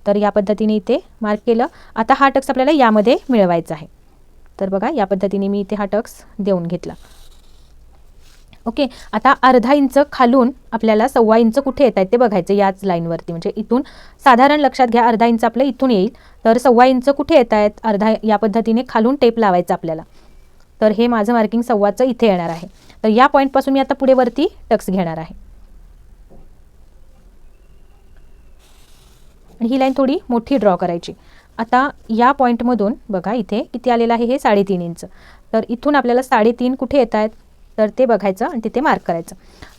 Speaker 1: तर या पद्धतीने इथे मार्क केलं. आता हा टक्स आपल्याला यामध्ये मिळवायचा आहे. तर बघा या पद्धतीने मी इथे हा टक्स देऊन घेतला. ओके, आता अर्धा इंच खालून आपल्याला 1.25 इंच कुठे येत आहेत ते बघायचं याच लाईनवरती, म्हणजे इथून साधारण लक्षात घ्या अर्धा इंच आपलं इथून येईल, तर 1.25 इंच कुठे येत आहेत, अर्धा या पद्धतीने खालून टेप लावायचा आपल्याला. तर हे माझं मार्किंग 1.25 इथे येणार आहे. तर या पॉईंटपासून मी आता पुढे वरती टक्स घेणार आहे. आणि ही लाईन थोडी मोठी ड्रॉ करायची. आता या पॉईंटमधून बघा इथे किती आलेलं आहे, हे 3.5 इंच. तर इथून आपल्याला 3.5 कुठे येत आहेत तर ते बघायचं आणि तिथे मार्क करायचं.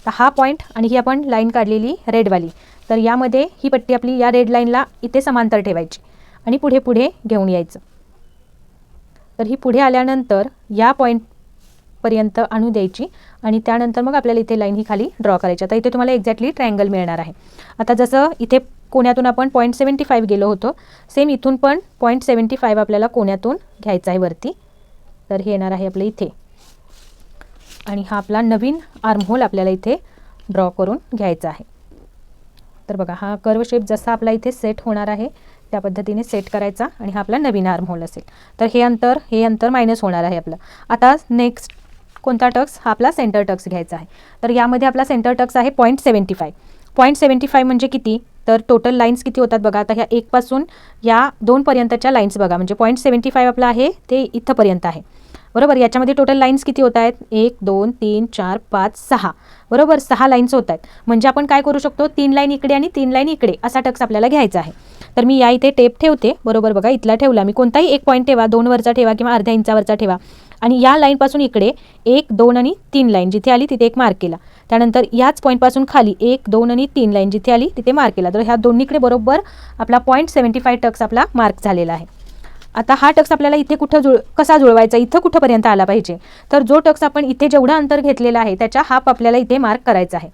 Speaker 1: तर हा पॉईंट आणि ही आपण लाईन काढलेली रेडवाली, तर यामध्ये ही पट्टी आपली या रेड लाईनला इथे समांतर ठेवायची आणि पुढे पुढे घेऊन यायचं. तर ही पुढे आल्यानंतर या पॉईंट पर्यंत आणू द्यायची आणि त्यानंतर मग आपल्याला इथे लाईन ही खाली ड्रॉ करायची. आता इथे तुम्हाला एक्झॅक्टली ट्रायंगल मिळणार आहे. आता जसं इथे कोण्यातून आपण 0.75 गेलो होतो, सेम इथून पण 0.75 आपल्याला कोण्यातून घ्यायचा आहे वरती. तर हे येणार आहे आपल्या इथे आणि हा आपला नवीन आर्म होल आपल्याला इथे ड्रॉ करून घ्यायचा आहे. तर बघा हा कर्व शेप जसा आपला इथे सेट होणार आहे त्या पद्धतीने सेट करायचा आणि हा आपला नवीन आर्म होल असेल. तर हे अंतर मायनस होणार आहे आपलं. आता नेक्स्ट कोणता टक्स? हा आपला सेंटर टक्स घ्यायचा आहे. तर यामध्ये आपला सेंटर टक्स आहे 0.75. 0.75 म्हणजे किती? तर टोटल लाईन्स किती होतात बघा. आता ह्या 1 पासून या 2 पर्यंतच्या लाईन्स बघा, म्हणजे 0.75 आपला आहे ते इथंपर्यंत आहे बरोबर. याच्यामध्ये टोटल लाईन्स किती होत आहेत? 1 2 3 4 5 6 बरोबर. 6 लाईन्स होत आहेत. म्हणजे आपण काय करू शकतो? 3 लाईन इकडे आणि 3 लाईन इकडे असा टक्स आपल्याला घ्यायचा आहे. तर मी या इथे टेप ठेवते बरोबर. बघा इथला ठेवला मी, कोणताही एक पॉईंट ठेवा, 2 वरचा ठेवा किंवा अर्ध्या इंचावरचा ठेवा आणि या लाईनपासून इकडे 1 2 आणि 3 लाईन जिथे आली तिथे एक मार्क केला. त्यानंतर याच पॉईंटपासून खाली 1 2 आणि 3 लाईन जिथे आली तिथे मार्क केला. तर ह्या दोन्हीकडे बरोबर आपला 0.75 टक्स आपला मार्क झालेला आहे. आता हा टक्स आपल्याला इथे कुठं कसा जुळवायचा? इथं कुठंपर्यंत आला पाहिजे? तर जो टक्स आपण इथे जेवढं अंतर घेतलेला आहे त्याच्या हाफ आपल्याला इथे मार्क करायचा आहे.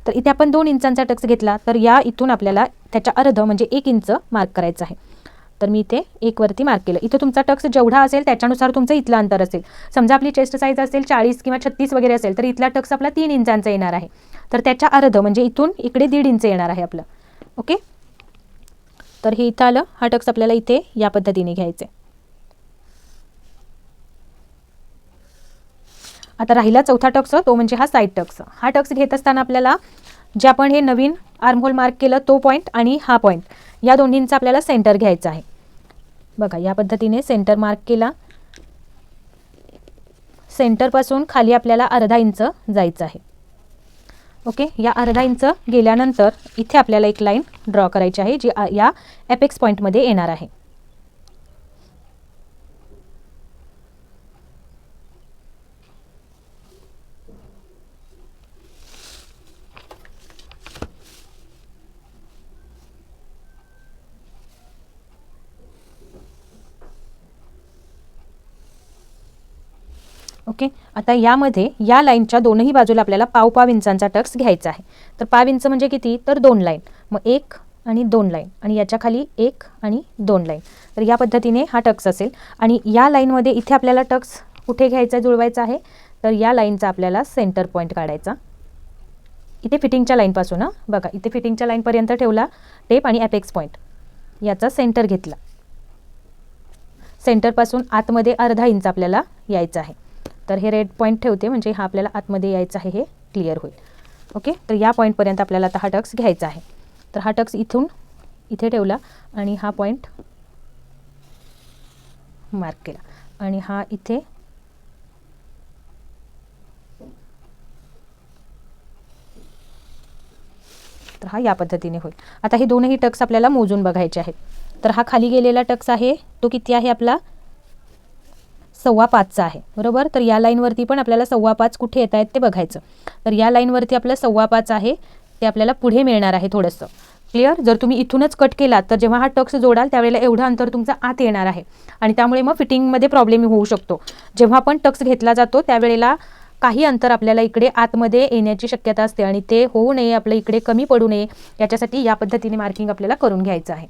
Speaker 1: तर इथे आपण 2 इंचांचा टक्स घेतला तर या इथून आपल्याला त्याच्या अर्ध म्हणजे 1 इंच मार्क करायचं आहे. तर मी इथे 1 वरती मार्क केलं. इथं तुमचा टक्स जेवढा असेल त्याच्यानुसार तुमचं इथलं अंतर असेल. समजा आपली चेस्ट साईज असेल 40 किंवा 36 वगैरे असेल तर इथला टक्स आपला 3 इंचांचा येणार आहे. तर त्याच्या अर्ध म्हणजे इथून इकडे 1.5 इंच येणार आहे आपलं. ओके. तर हे इथं आलं. हा टक्स आपल्याला इथे या पद्धतीने घ्यायचं आहे. आता राहिला चौथा टक्स, तो म्हणजे हा साईड टक्स. हा टक्स घेत असताना आपल्याला जे आपण हे नवीन आर्महोल मार्क केलं तो पॉईंट आणि हा पॉईंट या दोन्हींचा आपल्याला सेंटर घ्यायचा आहे. बघा या पद्धतीने सेंटर मार्क केला. सेंटरपासून खाली आपल्याला अर्धा इंच जायचं आहे. ओके. या अर्धा इंच गेल्यानंतर इथे आपल्याला एक लाईन ड्रॉ करायची आहे जी या एपेक्स पॉईंटमध्ये येणार आहे. ओके. आता यामध्ये या लाईनच्या दोनही बाजूला आपल्याला पाव इंचांचा टक्स घ्यायचा आहे. तर पाव इंच म्हणजे किती? तर 2 लाईन. मग 1 आणि 2 लाईन आणि याच्या खाली 1 आणि 2 लाईन. तर या पद्धतीने हा टक्स असेल आणि या लाईनमध्ये इथे आपल्याला टक्स कुठे घ्यायचा जुळवायचा आहे? तर या लाईनचा आपल्याला सेंटर पॉईंट काढायचा. इथे फिटिंगच्या लाईनपासून बघा इथे फिटिंगच्या लाईनपर्यंत ठेवला टेप आणि एपेक्स पॉईंट याचा सेंटर घेतला. सेंटरपासून आतमध्ये अर्धा इंच आपल्याला यायचं आहे. तर हे रेड पॉईंट ठेवते म्हणजे हा आपल्याला आतमध्ये यायचं आहे, हे क्लिअर होईल. ओके. तर या पॉईंटपर्यंत आपल्याला आता हा टक्स घ्यायचा आहे. तर हा टक्स इथून इथे ठेवला आणि हा पॉईंट मार्क केला आणि हा इथे तर हा या पद्धतीने होईल. आता हे दोनही टक्स आपल्याला मोजून बघायचे आहेत. तर हा खाली गेलेला टक्स आहे तो किती आहे आपला? 5.25 आहे बरोबर. तर या लाईनवरती पण आपल्याला 5.25 कुठे येत आहेत ते बघायचं. तर या लाईनवरती आपलं 5.25 आहे ते आपल्याला पुढे मिळणार आहे थोडंसं. क्लिअर. जर तुम्ही इथूनच कट केला तर जेव्हा हा टक्स जोडाल त्यावेळेला एवढं अंतर तुमचं आत येणार आहे आणि त्यामुळे मग फिटिंगमध्ये प्रॉब्लेम होऊ शकतो. जेव्हा आपण टक्स घेतला जातो त्यावेळेला काही अंतर आपल्याला इकडे आतमध्ये येण्याची शक्यता असते आणि ते होऊ नये, आपलं इकडे कमी पडू नये याच्यासाठी या पद्धतीने मार्किंग आपल्याला करून घ्यायचं आहे.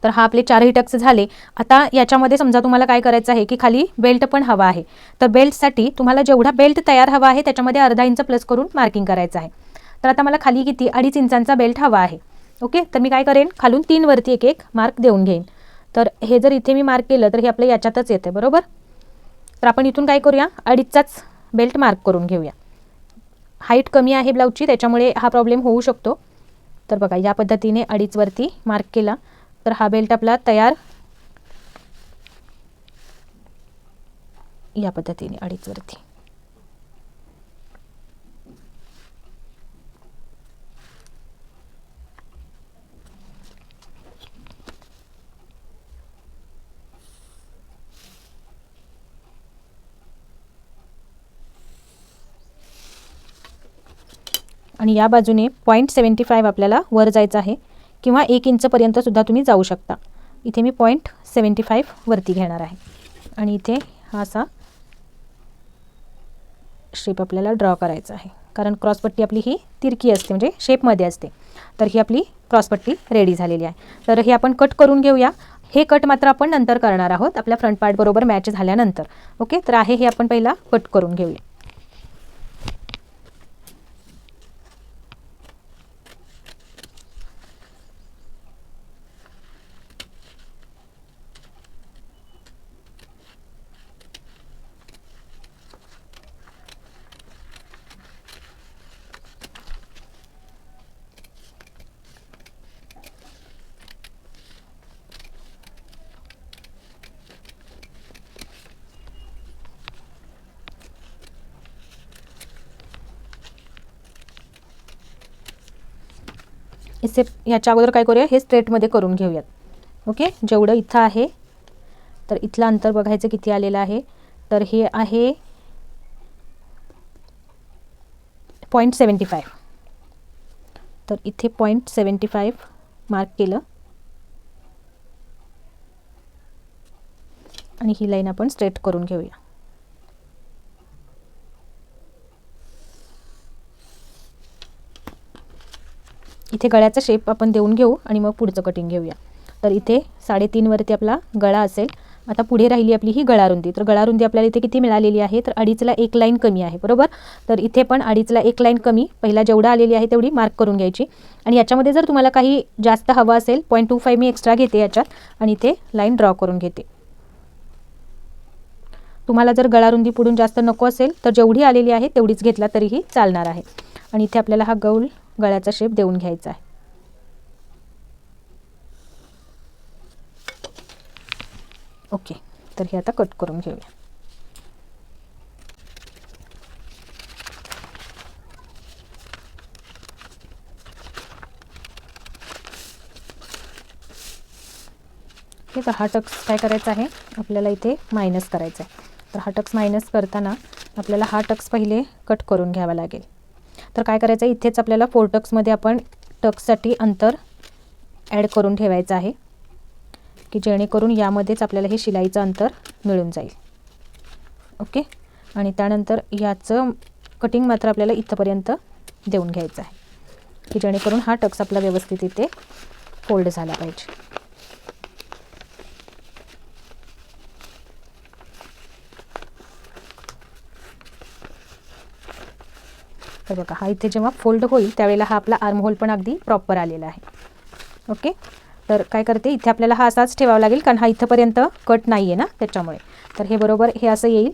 Speaker 1: तर हा आपले 4ही टक्स झाले. आता याच्यामध्ये समजा तुम्हाला काय करायचं आहे की खाली बेल्ट पण हवा आहे. तर बेल्टसाठी तुम्हाला जेवढा बेल्ट तयार हवा आहे त्याच्यामध्ये अर्धा इंच प्लस करून मार्किंग करायचं आहे. तर आता मला खाली किती? 2.5 इंचांचा बेल्ट हवा आहे. ओके. तर मी काय करेन? खालून 3 वरती एक एक मार्क देऊन घेईन. तर हे जर इथे मी मार्क केलं तर हे आपलं याच्यातच येते बरोबर. तर आपण इथून काय करूया? 2.5चाच बेल्ट मार्क करून घेऊया. हाईट कमी आहे ब्लाऊजची त्याच्यामुळे हा प्रॉब्लेम होऊ शकतो. तर बघा या पद्धतीने 2.5 वरती मार्क केला तर हा बेल्ट आपला तयार या पद्धतीने 2.5 वरती. आणि या बाजूने 0.75 आपल्याला वर जायचं आहे किंवा 1 इंचपर्यंत सुद्धा तुम्ही जाऊ शकता. इथे मी 0.75 वरती घेणार आहे आणि इथे हा असा शेप आपल्याला ड्रॉ करायचा आहे, कारण क्रॉसपट्टी आपली ही तिरकी असते म्हणजे शेपमध्ये असते. तर ही आपली क्रॉसपट्टी रेडी झालेली आहे. तर हे आपण कट करून घेऊया. हे कट मात्र आपण नंतर करणार आहोत, आपल्या फ्रंट पार्ट बरोबर मॅच झाल्यानंतर. ओके, तर आहे हे आपण पहिला कट करून घेऊया. इथे ह्याच्या अगोदर काय करूया, हे स्ट्रेटमध्ये करून घेऊयात. ओके, जेवढं इथं आहे तर इथलं अंतर बघायचं किती आलेलं आहे. तर हे आहे 0.75. तर इथे 0.75 मार्क केलं आणि ही लाईन आपण स्ट्रेट करून घेऊया. इथे गळ्याचा शेप आपण देऊन घेऊ आणि मग पुढचं कटिंग घेऊया. तर इथे 3.5 वरती आपला गळा असेल. आता पुढे राहिली आपली ही गळारुंदी. तर गळारुंदी आपल्याला इथे किती मिळालेली आहे, तर 2.5ला 1 लाईन कमी आहे, बरोबर. तर इथे पण 2.5ला 1 लाईन कमी, पहिला जेवढा आलेली आहे तेवढी मार्क करून घ्यायची. आणि याच्यामध्ये जर तुम्हाला काही जास्त हवं असेल 0.25 मी एक्स्ट्रा घेते याच्यात आणि इथे लाईन ड्रॉ करून घेते. तुम्हाला जर गळारुंदी पुढून जास्त नको असेल तर जेवढी आलेली आहे तेवढीच घेतला तरीही चालणार आहे. आणि इथे आपल्याला हा गौल गळ्याचा शेप देऊन घ्यायचा आहे. ओके, तर हे आता कट करून घेऊया. ठीक आहे, हा टक्स काय करायचा आहे आपल्याला इथे मायनस करायचा आहे. तर हा टक्स मायनस करताना आपल्याला हा टक्स पहिले कट करून घ्यावा लागेल. तर काय करायचं आहे, इथेच आपल्याला 4 टक्समध्ये आपण टक्ससाठी अंतर ॲड करून ठेवायचं आहे की जेणेकरून यामध्येच आपल्याला हे शिलाईचं अंतर मिळून जाईल. ओके, आणि त्यानंतर याचं कटिंग मात्र आपल्याला इथंपर्यंत देऊन घ्यायचं आहे की जेणेकरून हा टक्स आपला व्यवस्थित इथे फोल्ड झाला पाहिजे. तर बघा, हा इथे जेव्हा फोल्ड होईल त्यावेळेला हा आपला आर्म होल पण अगदी प्रॉपर आलेला आहे. ओके, तर काय करते, इथे आपल्याला हा असाच ठेवावा लागेल कारण हा इथंपर्यंत कट नाही आहे ना त्याच्यामुळे. तर हे बरोबर हे असं येईल.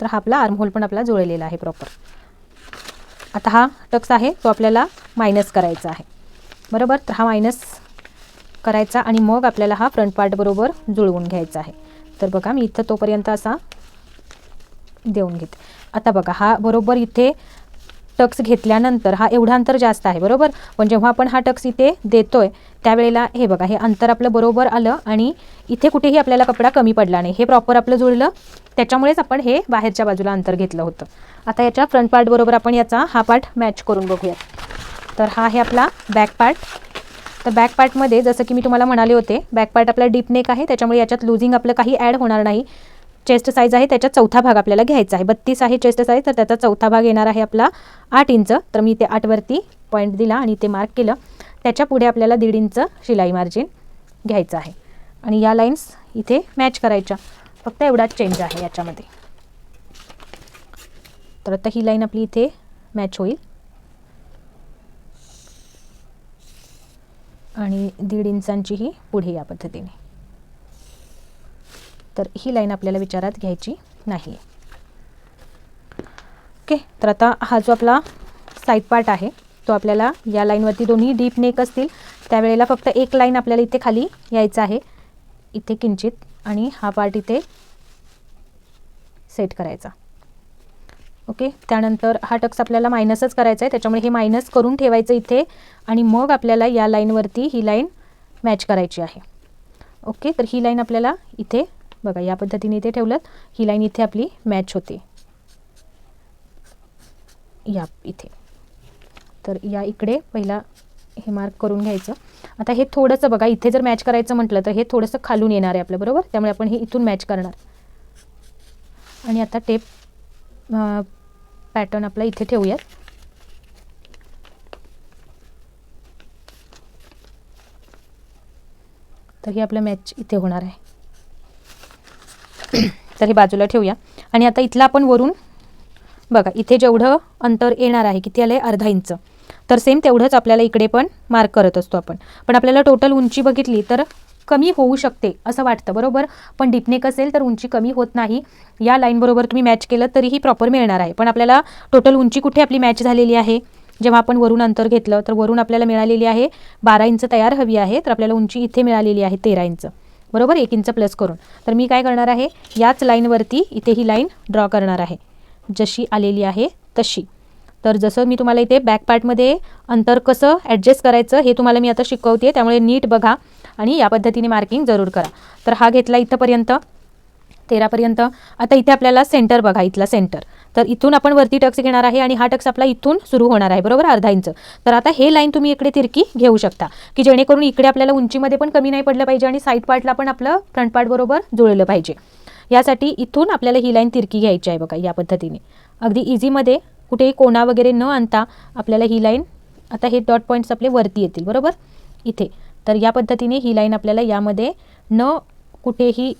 Speaker 1: तर हा आपला आर्म होल पण आपला जुळलेला आहे प्रॉपर. आता हा टक्स आहे तो आपल्याला मायनस करायचा आहे, बरोबर. तर हा मायनस करायचा आणि मग आपल्याला हा फ्रंट पार्ट बरोबर जुळवून घ्यायचा आहे. तर बघा, मी इथं तोपर्यंत असा देऊन घेते. आता बघा, हा बरोबर इथे टक्स घेतल्यानंतर हा एवढा अंतर जास्त आहे, बरोबर. पण जेव्हा आपण हा टक्स इथे देतोय त्यावेळेला हे बघा, हे अंतर आपलं बरोबर आलं आणि इथे कुठेही आपल्याला कपडा कमी पडला नाही, हे प्रॉपर आपलं जुळलं. त्याच्यामुळेच आपण हे बाहेरच्या बाजूला अंतर घेतलं होतं. आता याच्या फ्रंट पार्ट बरोबर आपण याचा हा पार्ट मॅच करून बघूयात. तर हा आहे आपला बॅक पार्ट. तर बॅक पार्टमध्ये जसं की मी तुम्हाला म्हणाले होते, बॅक पार्ट आपला डीप नेक आहे, त्याच्यामुळे याच्यात लुझिंग आपलं काही ॲड होणार नाही. चेस्ट साईज आहे त्याच्यात चौथा भाग आपल्याला घ्यायचा आहे. 32 आहे चेस्ट साईज, तर त्याचा चौथा भाग येणार आहे आपला 8 इंच. तर मी इथे 8 वरती पॉईंट दिला आणि इथे मार्क केलं. त्याच्या पुढे आपल्याला 1.5 इंच शिलाई मार्जिन घ्यायचं आहे आणि या लाईन्स इथे मॅच करायच्या. फक्त एवढाच चेंज आहे याच्यामध्ये. तर आता ही लाईन आपली इथे मॅच होईल आणि 1.5 इंचांचीही पुढे या पद्धतीने. तर ही लाईन आपल्याला विचारात घ्यायची नाही. ओके, तर आता हा जो आपला साईड पार्ट आहे तो आपल्याला या लाईनवरती दोन्ही डीप नेक असतील त्यावेळेला फक्त एक लाईन आपल्याला इथे खाली यायचं आहे, इथे किंचित, आणि हा पार्ट इथे सेट करायचा. ओके, त्यानंतर हा टक्स आपल्याला मायनसच करायचा आहे, त्याच्यामुळे हे मायनस करून ठेवायचं इथे आणि मग आपल्याला या लाईनवरती ही लाईन मॅच करायची आहे. ओके, तर ही लाईन आपल्याला इथे बघा या पद्धतीने इथे ठेवलं, ही लाईन इथे आपली मॅच होते या इथे. तर या इकडे पहिला हे मार्क करून घ्यायचं. आता हे थोडंसं बघा, इथे जर मॅच करायचं म्हटलं तर हे थोडंसं खालून येणार आहे आपलं, बरोबर. त्यामुळे आपण हे इथून मॅच करणार. आणि आता टेप पॅटर्न आपला इथे ठेवूयात. तर हे आपलं मॅच इथे होणार आहे. तर हे बाजूला ठेवूया. आणि आता इथलं आपण वरून बघा इथे जेवढं अंतर येणार आहे किती आलं आहे, अर्धा इंच. तर सेम तेवढंच आपल्याला इकडे पण मार्क करत असतो आपण. पण आपल्याला टोटल उंची बघितली तर कमी होऊ शकते असं वाटतं, बरोबर. पण डीपनेक असेल तर उंची कमी होत नाही. या लाईनबरोबर तुम्ही मॅच केलं तरीही प्रॉपर मिळणार आहे. पण आपल्याला टोटल उंची कुठे आपली मॅच झालेली आहे, जेव्हा आपण वरून अंतर घेतलं तर वरून आपल्याला मिळालेली आहे 12 इंच तयार हवी आहे. तर आपल्याला उंची इथे मिळालेली आहे 13 इंच, बरोबर, 1 इंच प्लस करून. तर मी काय करणार आहे, याच लाईनवरती इथे ही लाईन ड्रॉ करणार आहे जशी आलेली आहे तशी. तर जसं मी तुम्हाला इथे बॅक पार्टमध्ये अंतर कसं ॲडजस्ट करायचं हे तुम्हाला मी आता शिकवते, त्यामुळे नीट बघा आणि या पद्धतीने मार्किंग जरूर करा. तर हा घेतला इथंपर्यंत 13पर्यंत. आता इथे आपल्याला सेंटर बघा, इथला सेंटर. तर इथून आपण वरती टक्स घेणार आहे आणि हा टक्स आपला इथून सुरू होणार आहे, बरोबर, अर्धा इंच. तर आता हे लाईन तुम्ही इकडे तिरकी घेऊ शकता की जेणेकरून इकडे आपल्याला उंचीमध्ये पण कमी नाही पडलं पाहिजे आणि साईड पार्टला पण आपलं फ्रंट पार्ट बरोबर जुळलं पाहिजे. यासाठी इथून आपल्याला ही लाईन तिरकी घ्यायची आहे बघा, या पद्धतीने अगदी इझीमध्ये, कुठेही कोणा वगैरे न आणता आपल्याला ही लाईन, आता हे डॉट पॉईंट्स आपले वरती येतील, बरोबर, इथे. तर या पद्धतीने ही लाईन आपल्याला यामध्ये न कुठेही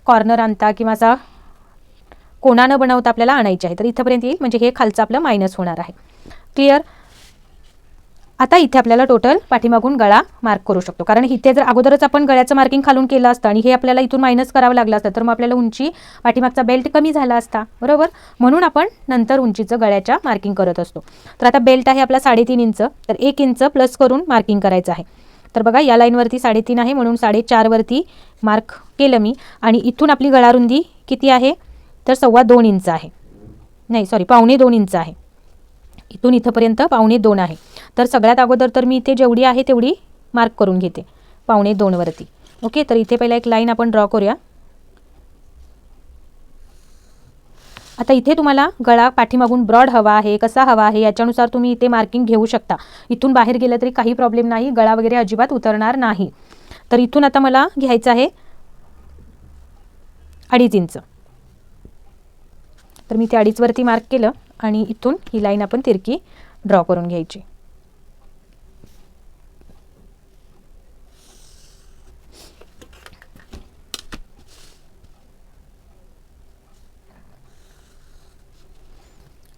Speaker 1: कॉर्नर आणता किंवा असा कोणा न बनवता आपल्याला आणायची आहे. तर इथंपर्यंत येईल, म्हणजे हे खालचं आपलं मायनस होणार आहे. क्लिअर. आता इथे आपल्याला टोटल पाठीमागून गळा मार्क करू शकतो, कारण इथे जर अगोदरच आपण गळ्याचं मार्किंग खालून केलं असतं आणि हे आपल्याला इथून मायनस करावं लागलं असतं तर मग आपल्याला उंची पाठीमागचा बेल्ट कमी झाला असता, बरोबर. म्हणून आपण नंतर उंचीचं गळ्याच्या मार्किंग करत असतो. तर आता बेल्ट आहे आपला 3.5 इंच, तर 1 इंच प्लस करून मार्किंग करायचं आहे. तर बघा या लाईनवरती 3.5 आहे म्हणून 4.5 वरती मार्क केलं मी. आणि इथून आपली गळारुंदी किती आहे, तर 2.25 इंच आहे, नाही सॉरी 2.25 इंच आहे. इथून इथंपर्यंत 2.25 आहे. तर सगळ्यात अगोदर तर मी इथे जेवढी आहे तेवढी मार्क करून घेते 2.25 वरती. ओके. तर इथे पहिला एक लाईन आपण ड्रॉ करूया. आता इथे तुम्हाला गळा पाठीमागून ब्रॉड हवा आहे, कसा हवा आहे याच्यानुसार तुम्ही इथे मार्किंग घेऊ शकता. इथून बाहेर गेलं तरी काही प्रॉब्लेम नाही, गळा वगैरे अजिबात उतरणार नाही. तर इथून आता मला घ्यायचं आहे 2.5 इंच. तर मी ते 2.5 वरती मार्क केलं आणि इथून ही लाईन आपण तिरकी ड्रॉ करून घ्यायची.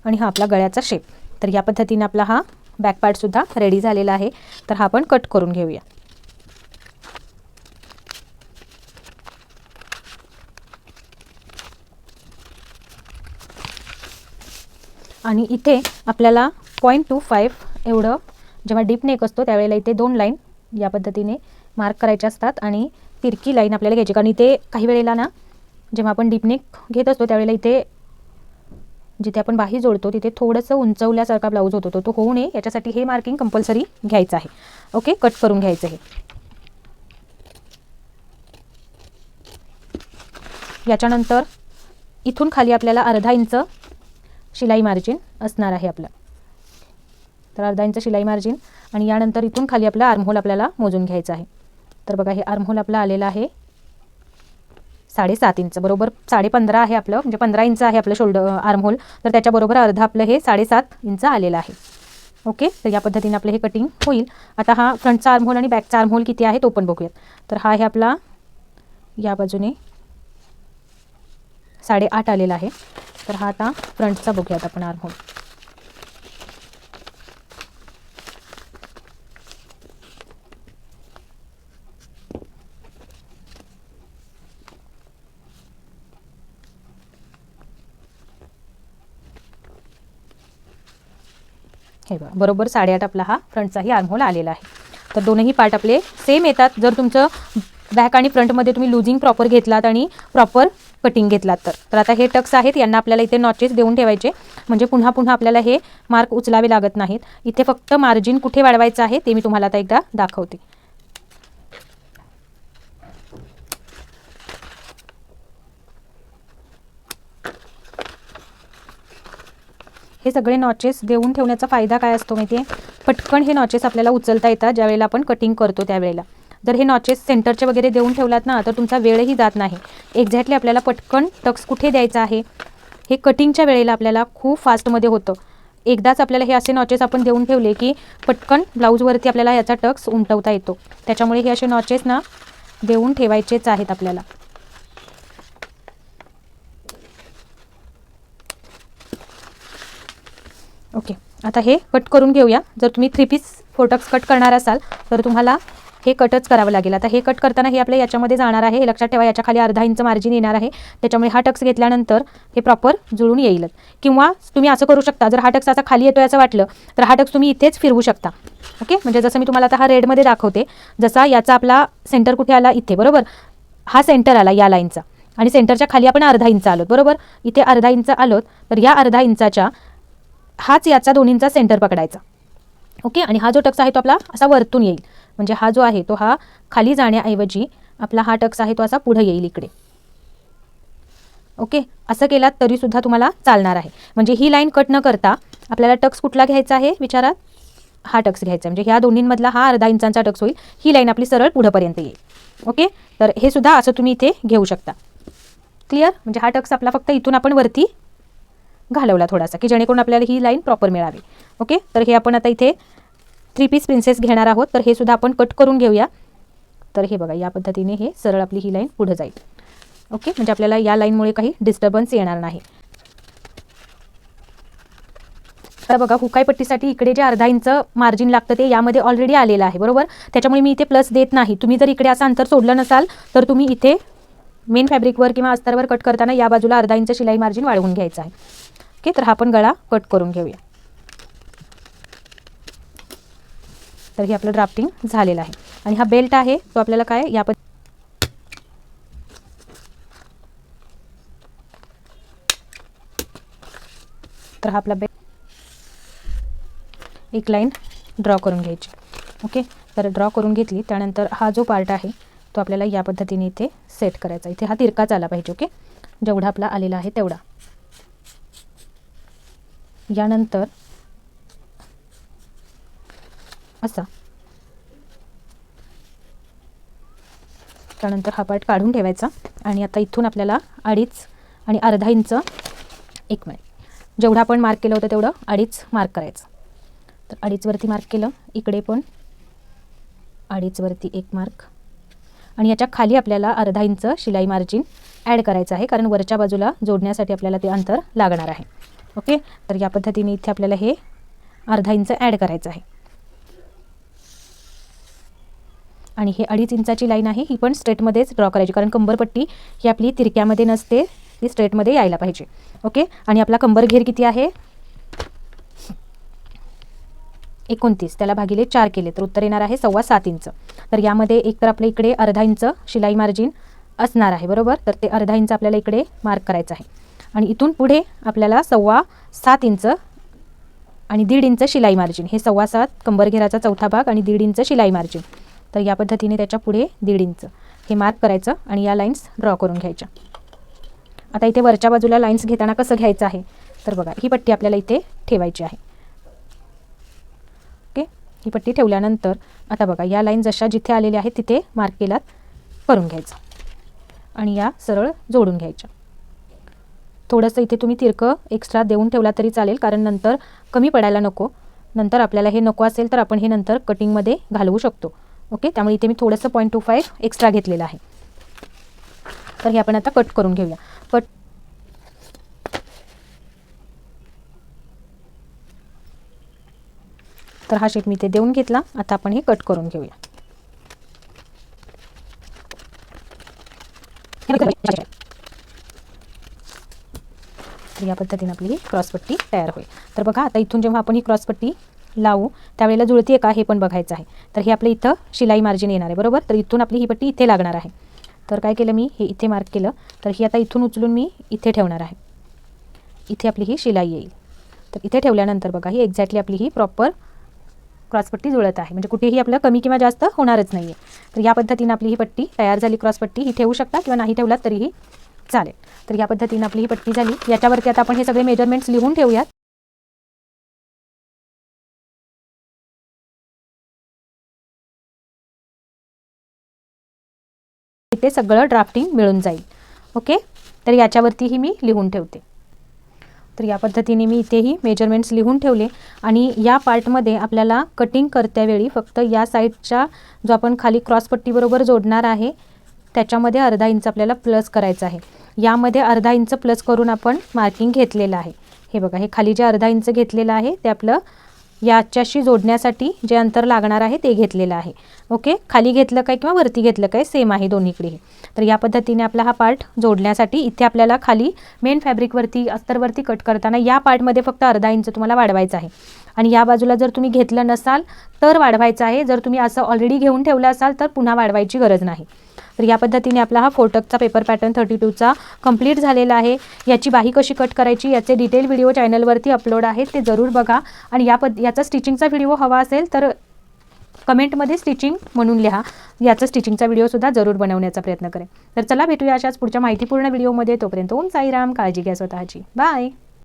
Speaker 1: आणि हा आपला गळ्याचा शेप. तर या पद्धतीने आपला हा बॅक पार्ट सुद्धा रेडी झालेला आहे. तर हा आपण कट करून घेऊया. आणि इथे आपल्याला 0.25 एवढं जेव्हा डीप नेक असतो त्यावेळेला इथे 2 लाईन या पद्धतीने मार्क करायच्या असतात आणि तिरकी लाईन आपल्याला घ्यायची. कारण इथे काही वेळेला ना जेव्हा आपण डीप नेक घेत असतो त्यावेळेला इथे जिथे आपण बाही जोडतो तिथे थोडंसं उंचवल्यासारखा ब्लाऊज होतो, तो होऊ नये याच्यासाठी हे मार्किंग कंपल्सरी घ्यायचं आहे. ओके. कट करून घ्यायचं आहे. याच्यानंतर इथून खाली आपल्याला अर्धा इंच शिलाई मार्जिन असणार आहे आपलं. तर अर्धा इंच शिलाई मार्जिन आणि यानंतर इथून खाली आपला आर्महोल आपल्याला मोजून घ्यायचा आहे. तर बघा हे आर्महोल आपला आलेला आहे 7.5 इंच, बरोबर 15.5 आहे आपलं, म्हणजे 15 इंच आहे आपलं शोल्डर आर्महोल. तर त्याच्याबरोबर अर्धा आपलं हे 7.5 इंच आलेलं आहे. ओके. तर या पद्धतीने आपलं हे कटिंग होईल. आता हा फ्रंटचा आर्महोल आणि बॅकचा आर्महोल किती आहे तो पण बघूयात. तर हा आहे आपला या बाजूने 8.5 आलेला आहे. तर हा आता फ्रंटचा बघूयात आपण आर्महोल. हे बघा बरोबर 8.5 आपला हा फ्रंटचाही आर्महोल आलेला आहे. तर दोनही पार्ट आपले सेम येतात. जर तुमचं बॅक आणि फ्रंटमध्ये तुम्ही लुजिंग प्रॉपर घेतलात आणि प्रॉपर कटिंग घेतलात तर आता हे टक्स आहेत यांना आपल्याला इथे नॉचेस देऊन ठेवायचे, म्हणजे पुन्हा पुन्हा आपल्याला हे मार्क उचलावे लागत नाहीत. इथे फक्त मार्जिन कुठे वाढवायचं आहे ते मी तुम्हाला आता एकदा दाखवते. हे सगळे नॉचेस देऊन ठेवण्याचा फायदा काय असतो माहिती आहे, पटकन हे नॉचेस आपल्याला उचलता येतात ज्यावेळेला आपण कटिंग करतो त्यावेळेला. जर हे नॉचेस सेंटरचे वगैरे देऊन ठेवलात ना तर तुमचा वेळही जात नाही. एक्झॅक्टली आपल्याला पटकन टक्स कुठे द्यायचा आहे हे कटिंगच्या वेळेला आपल्याला खूप फास्टमध्ये होतं. एकदाच आपल्याला हे असे नॉचेस आपण देऊन ठेवले की पटकन ब्लाऊजवरती आपल्याला याचा टक्स उमटवता येतो. त्याच्यामुळे हे असे नॉचेस ना देऊन ठेवायचेच आहेत आपल्याला. ओके, आता हे कट करून घेऊया. जर तुम्ही 3 पीस 4 टक्स कट करणार असाल तर तुम्हाला हे कटच करावं लागेल. आता हे कट करताना हे आपल्या याच्यामध्ये जाणार आहे. हे लक्षात ठेवा, याच्या खाली अर्धा इंच मार्जिन येणार आहे. त्याच्यामुळे हा टक्स घेतल्यानंतर हे प्रॉपर जुळून येईलच. किंवा तुम्ही असं करू शकता, जर हा टक्स असा खाली येतोय असं वाटलं तर हा टक्स तुम्ही इथेच फिरवू शकता. ओके, म्हणजे जसं मी तुम्हाला आता हा रेडमध्ये दाखवते, जसा याचा आपला सेंटर कुठे आला इथे, बरोबर, हा सेंटर आला या लाईनचा आणि सेंटरच्या खाली आपण अर्धा इंच आलोत, बरोबर, इथे अर्धा इंच आलोत तर या अर्धा इंचाच्या हाच याचा दोन्हींचा सेंटर पकडायचा. ओके, आणि हा जो टक्स आहे तो आपला असा वरतून येईल. म्हणजे हा जो आहे तो हा खाली जाण्याऐवजी आपला हा टक्स आहे तो असा पुढे येईल इकडे. ओके, असं केलात तरी सुद्धा तुम्हाला चालणार आहे. म्हणजे ही लाईन कट न करता आपल्याला टक्स कुठला घ्यायचा आहे विचारात, हा टक्स घ्यायचा. म्हणजे ह्या दोन्हींमधला हा अर्धा इंचांचा टक्स होईल. ही लाईन आपली सरळ पुढेपर्यंत येईल. ओके, तर हे सुद्धा असं तुम्ही इथे घेऊ शकता. क्लिअर? म्हणजे हा टक्स आपला फक्त इथून आपण वरती घालवला थोडासा की जेणेकरून आपल्याला ही लाईन प्रॉपर मिळावी. ओके, तर हे आपण आता इथे 3 पीस प्रिन्सेस घेणार आहोत. तर हे सुद्धा आपण कट करून घेऊया. तर हे बघा, या पद्धतीने हे सरळ आपली ही लाईन पुढे जाईल. ओके, म्हणजे आपल्याला या लाईनमुळे काही डिस्टर्बन्स येणार नाही. तर बघा, हुकाई पट्टीसाठी इकडे जे अर्धा इंच मार्जिन लागतं ते यामध्ये ऑलरेडी आलेलं आहे, बरोबर. त्याच्यामुळे मी इथे प्लस देत नाही. तुम्ही जर इकडे असं अंतर सोडलं नसाल तर तुम्ही इथे मेन फॅब्रिकवर किंवा अस्तरवर कट करताना या बाजूला अर्धा इंच शिलाई मार्जिन वाढवून घ्यायचं आहे. ओके, तर हा आपण गळा कट करून घेऊया. तर हे आपलं ड्राफ्टिंग झालेलं आहे. आणि हा बेल्ट आहे तो आपल्याला काय या तर हा आपला बेल्ट एक लाईन ड्रॉ करून घ्यायची. ओके, तर ड्रॉ करून घेतली त्यानंतर हा जो पार्ट आहे तो आपल्याला या पद्धतीने इथे सेट करायचा. इथे हा तिरकाच आला पाहिजे. ओके, जेवढा आपला आलेला आहे तेवढा. यानंतर असा, त्यानंतर हा पार्ट काढून ठेवायचा. आणि आता इथून आपल्याला 2.5 आणि अर्धा इंच, 1 मिनिट, जेवढं आपण मार्क केलं होतं तेवढं 2.5 मार्क करायचं. तर 2.5 वरती मार्क केलं, इकडे पण 2.5 वरती 1 मार्क, आणि याच्या खाली आपल्याला अर्धा इंच शिलाई मार्जिन ॲड करायचं आहे कारण वरच्या बाजूला जोडण्यासाठी आपल्याला ते अंतर लागणार आहे. ओके, तर या पद्धतीने इथे आपल्याला हे अर्धा इंच ॲड करायचं आहे. आणि हे 2.5 इंचाची लाईन आहे ही पण स्ट्रेटमध्येच ड्रॉ करायची कारण कंबरपट्टी ही आपली तिरक्यामध्ये नसते, ती स्ट्रेटमध्ये यायला पाहिजे. ओके, आणि आपला कंबर घेर किती आहे 29, त्याला भागिले 4 केले तर उत्तर येणार आहे 7.25 इंच. तर यामध्ये एक तर आपल्या इकडे अर्धा इंच शिलाई मार्जिन असणार आहे, बरोबर. तर ते अर्धा इंच आपल्याला इकडे मार्क करायचं आहे. आणि इथून पुढे आपल्याला 7.25 इंच आणि 1.5 इंच शिलाई मार्जिन, हे 7.25 कंबर घेराचा चौथा भाग आणि 1.5 इंच शिलाई मार्जिन. तर या पद्धतीने त्याच्या पुढे 1.5 इंच हे मार्क करायचं आणि या लाईन्स ड्रॉ करून घ्यायच्या. आता इथे वरच्या बाजूला लाईन्स घेताना कसं घ्यायचं आहे तर बघा, ही पट्टी आपल्याला इथे ठेवायची आहे. ओके, ही पट्टी ठेवल्यानंतर आता बघा, या लाईन जशा जिथे आलेल्या आहेत तिथे मार्क केलात करून घ्यायचं आणि या सरळ जोडून घ्यायच्या. थोडंसं इथे तुम्ही तिरकं एक्स्ट्रा देऊन ठेवला तरी चालेल कारण नंतर कमी पडायला नको. नंतर आपल्याला हे नको असेल तर आपण हे नंतर कटिंगमध्ये घालवू शकतो. ओके, त्यामुळे इथे मी थोडंसं 0.25 एक्स्ट्रा घेतलेलं आहे. तर हे आपण आता कट करून घेऊया. कट तर हा शेप मी इथे देऊन घेतला. आता आपण हे कट करून घेऊया. तर या पद्धतीने आपली ही क्रॉसपट्टी तयार होईल. तर बघा, आता इथून जेव्हा आपण ही क्रॉसपट्टी लावू त्यावेळेला जुळते का हे पण बघायचं आहे. तर हे आपलं इथं शिलाई मार्जिन येणार आहे, बरोबर. तर इथून आपली ही पट्टी इथे लागणार आहे. तर काय केलं मी, हे इथे मार्क केलं, तर ही आता इथून उचलून मी इथे ठेवणार आहे. इथे आपली ही शिलाई येईल. तर इथे ठेवल्यानंतर बघा, ही एक्झॅक्टली आपली ही प्रॉपर क्रॉसपट्टी जुळत आहे. म्हणजे कुठेही आपलं कमी किंवा जास्त होणारच नाही आहे. तर या पद्धतीने आपली ही पट्टी तयार झाली. क्रॉसपट्टी ही ठेवू शकता किंवा नाही ठेवलात तरीही चालेल. तर या पद्धतीने आपली ही पट्टी झाली. याच्यावरती आता आपण हे सगळे मेजरमेंट्स लिहून ठेवूयात. इथे सगळं ड्राफ्टिंग मिळून जाईल. ओके, तर याच्यावरतीही मी लिहून ठेवते. तर या पद्धतीने मी इथेही मेजरमेंट्स लिहून ठेवले. आणि या पार्टमध्ये आपल्याला कटिंग करत्यावेळी फक्त या साईडच्या जो आपण खाली क्रॉसपट्टीबरोबर जोडणार आहे त्याच्यामध्ये अर्धा इंच आपल्याला प्लस करायचं आहे. यामध्ये अर्धा इंच प्लस करून आपण मार्किंग घेतलेलं आहे. हे बघा, हे खाली जे अर्धा इंच घेतलेलं आहे ते आपलं याच्याशी जोडण्यासाठी जे अंतर लागणार आहे ते घेतलेलं आहे. ओके, खाली घेतलं काय किंवा वरती घेतलं काय सेम आहे दोन्हीकडेही. तर या पद्धतीने आपला हा पार्ट जोडण्यासाठी इथे आपल्याला खाली मेन फॅब्रिकवरती अस्तरवरती कट करताना या पार्टमध्ये फक्त अर्धा इंच तुम्हाला वाढवायचं आहे. आणि या बाजूला जर तुम्ही घेतलं नसाल तर वाढवायचं आहे. जर तुम्ही असं ऑलरेडी घेऊन ठेवलं असाल तर पुन्हा वाढवायची गरज नाही. तर या पद्धतीने आपला हा 4 टक्सचा पेपर पॅटर्न 32चा कंप्लीट झालेला आहे. याची बाही कशी कट करायची याचे डिटेल व्हिडिओ चॅनलवरती अपलोड आहेत, ते जरूर बघा. आणि याचा स्टिचिंगचा व्हिडिओ हवा असेल तर कमेंटमध्ये स्टिचिंग म्हणून लिहा. याचा स्टिचिंगचा व्हिडिओसुद्धा जरूर बनवण्याचा प्रयत्न करेन. तर चला भेटूया अशाच पुढच्या माहितीपूर्ण व्हिडिओमध्ये. तोपर्यंत ओम साईराम, काळजी घ्या स्वतःची. बाय.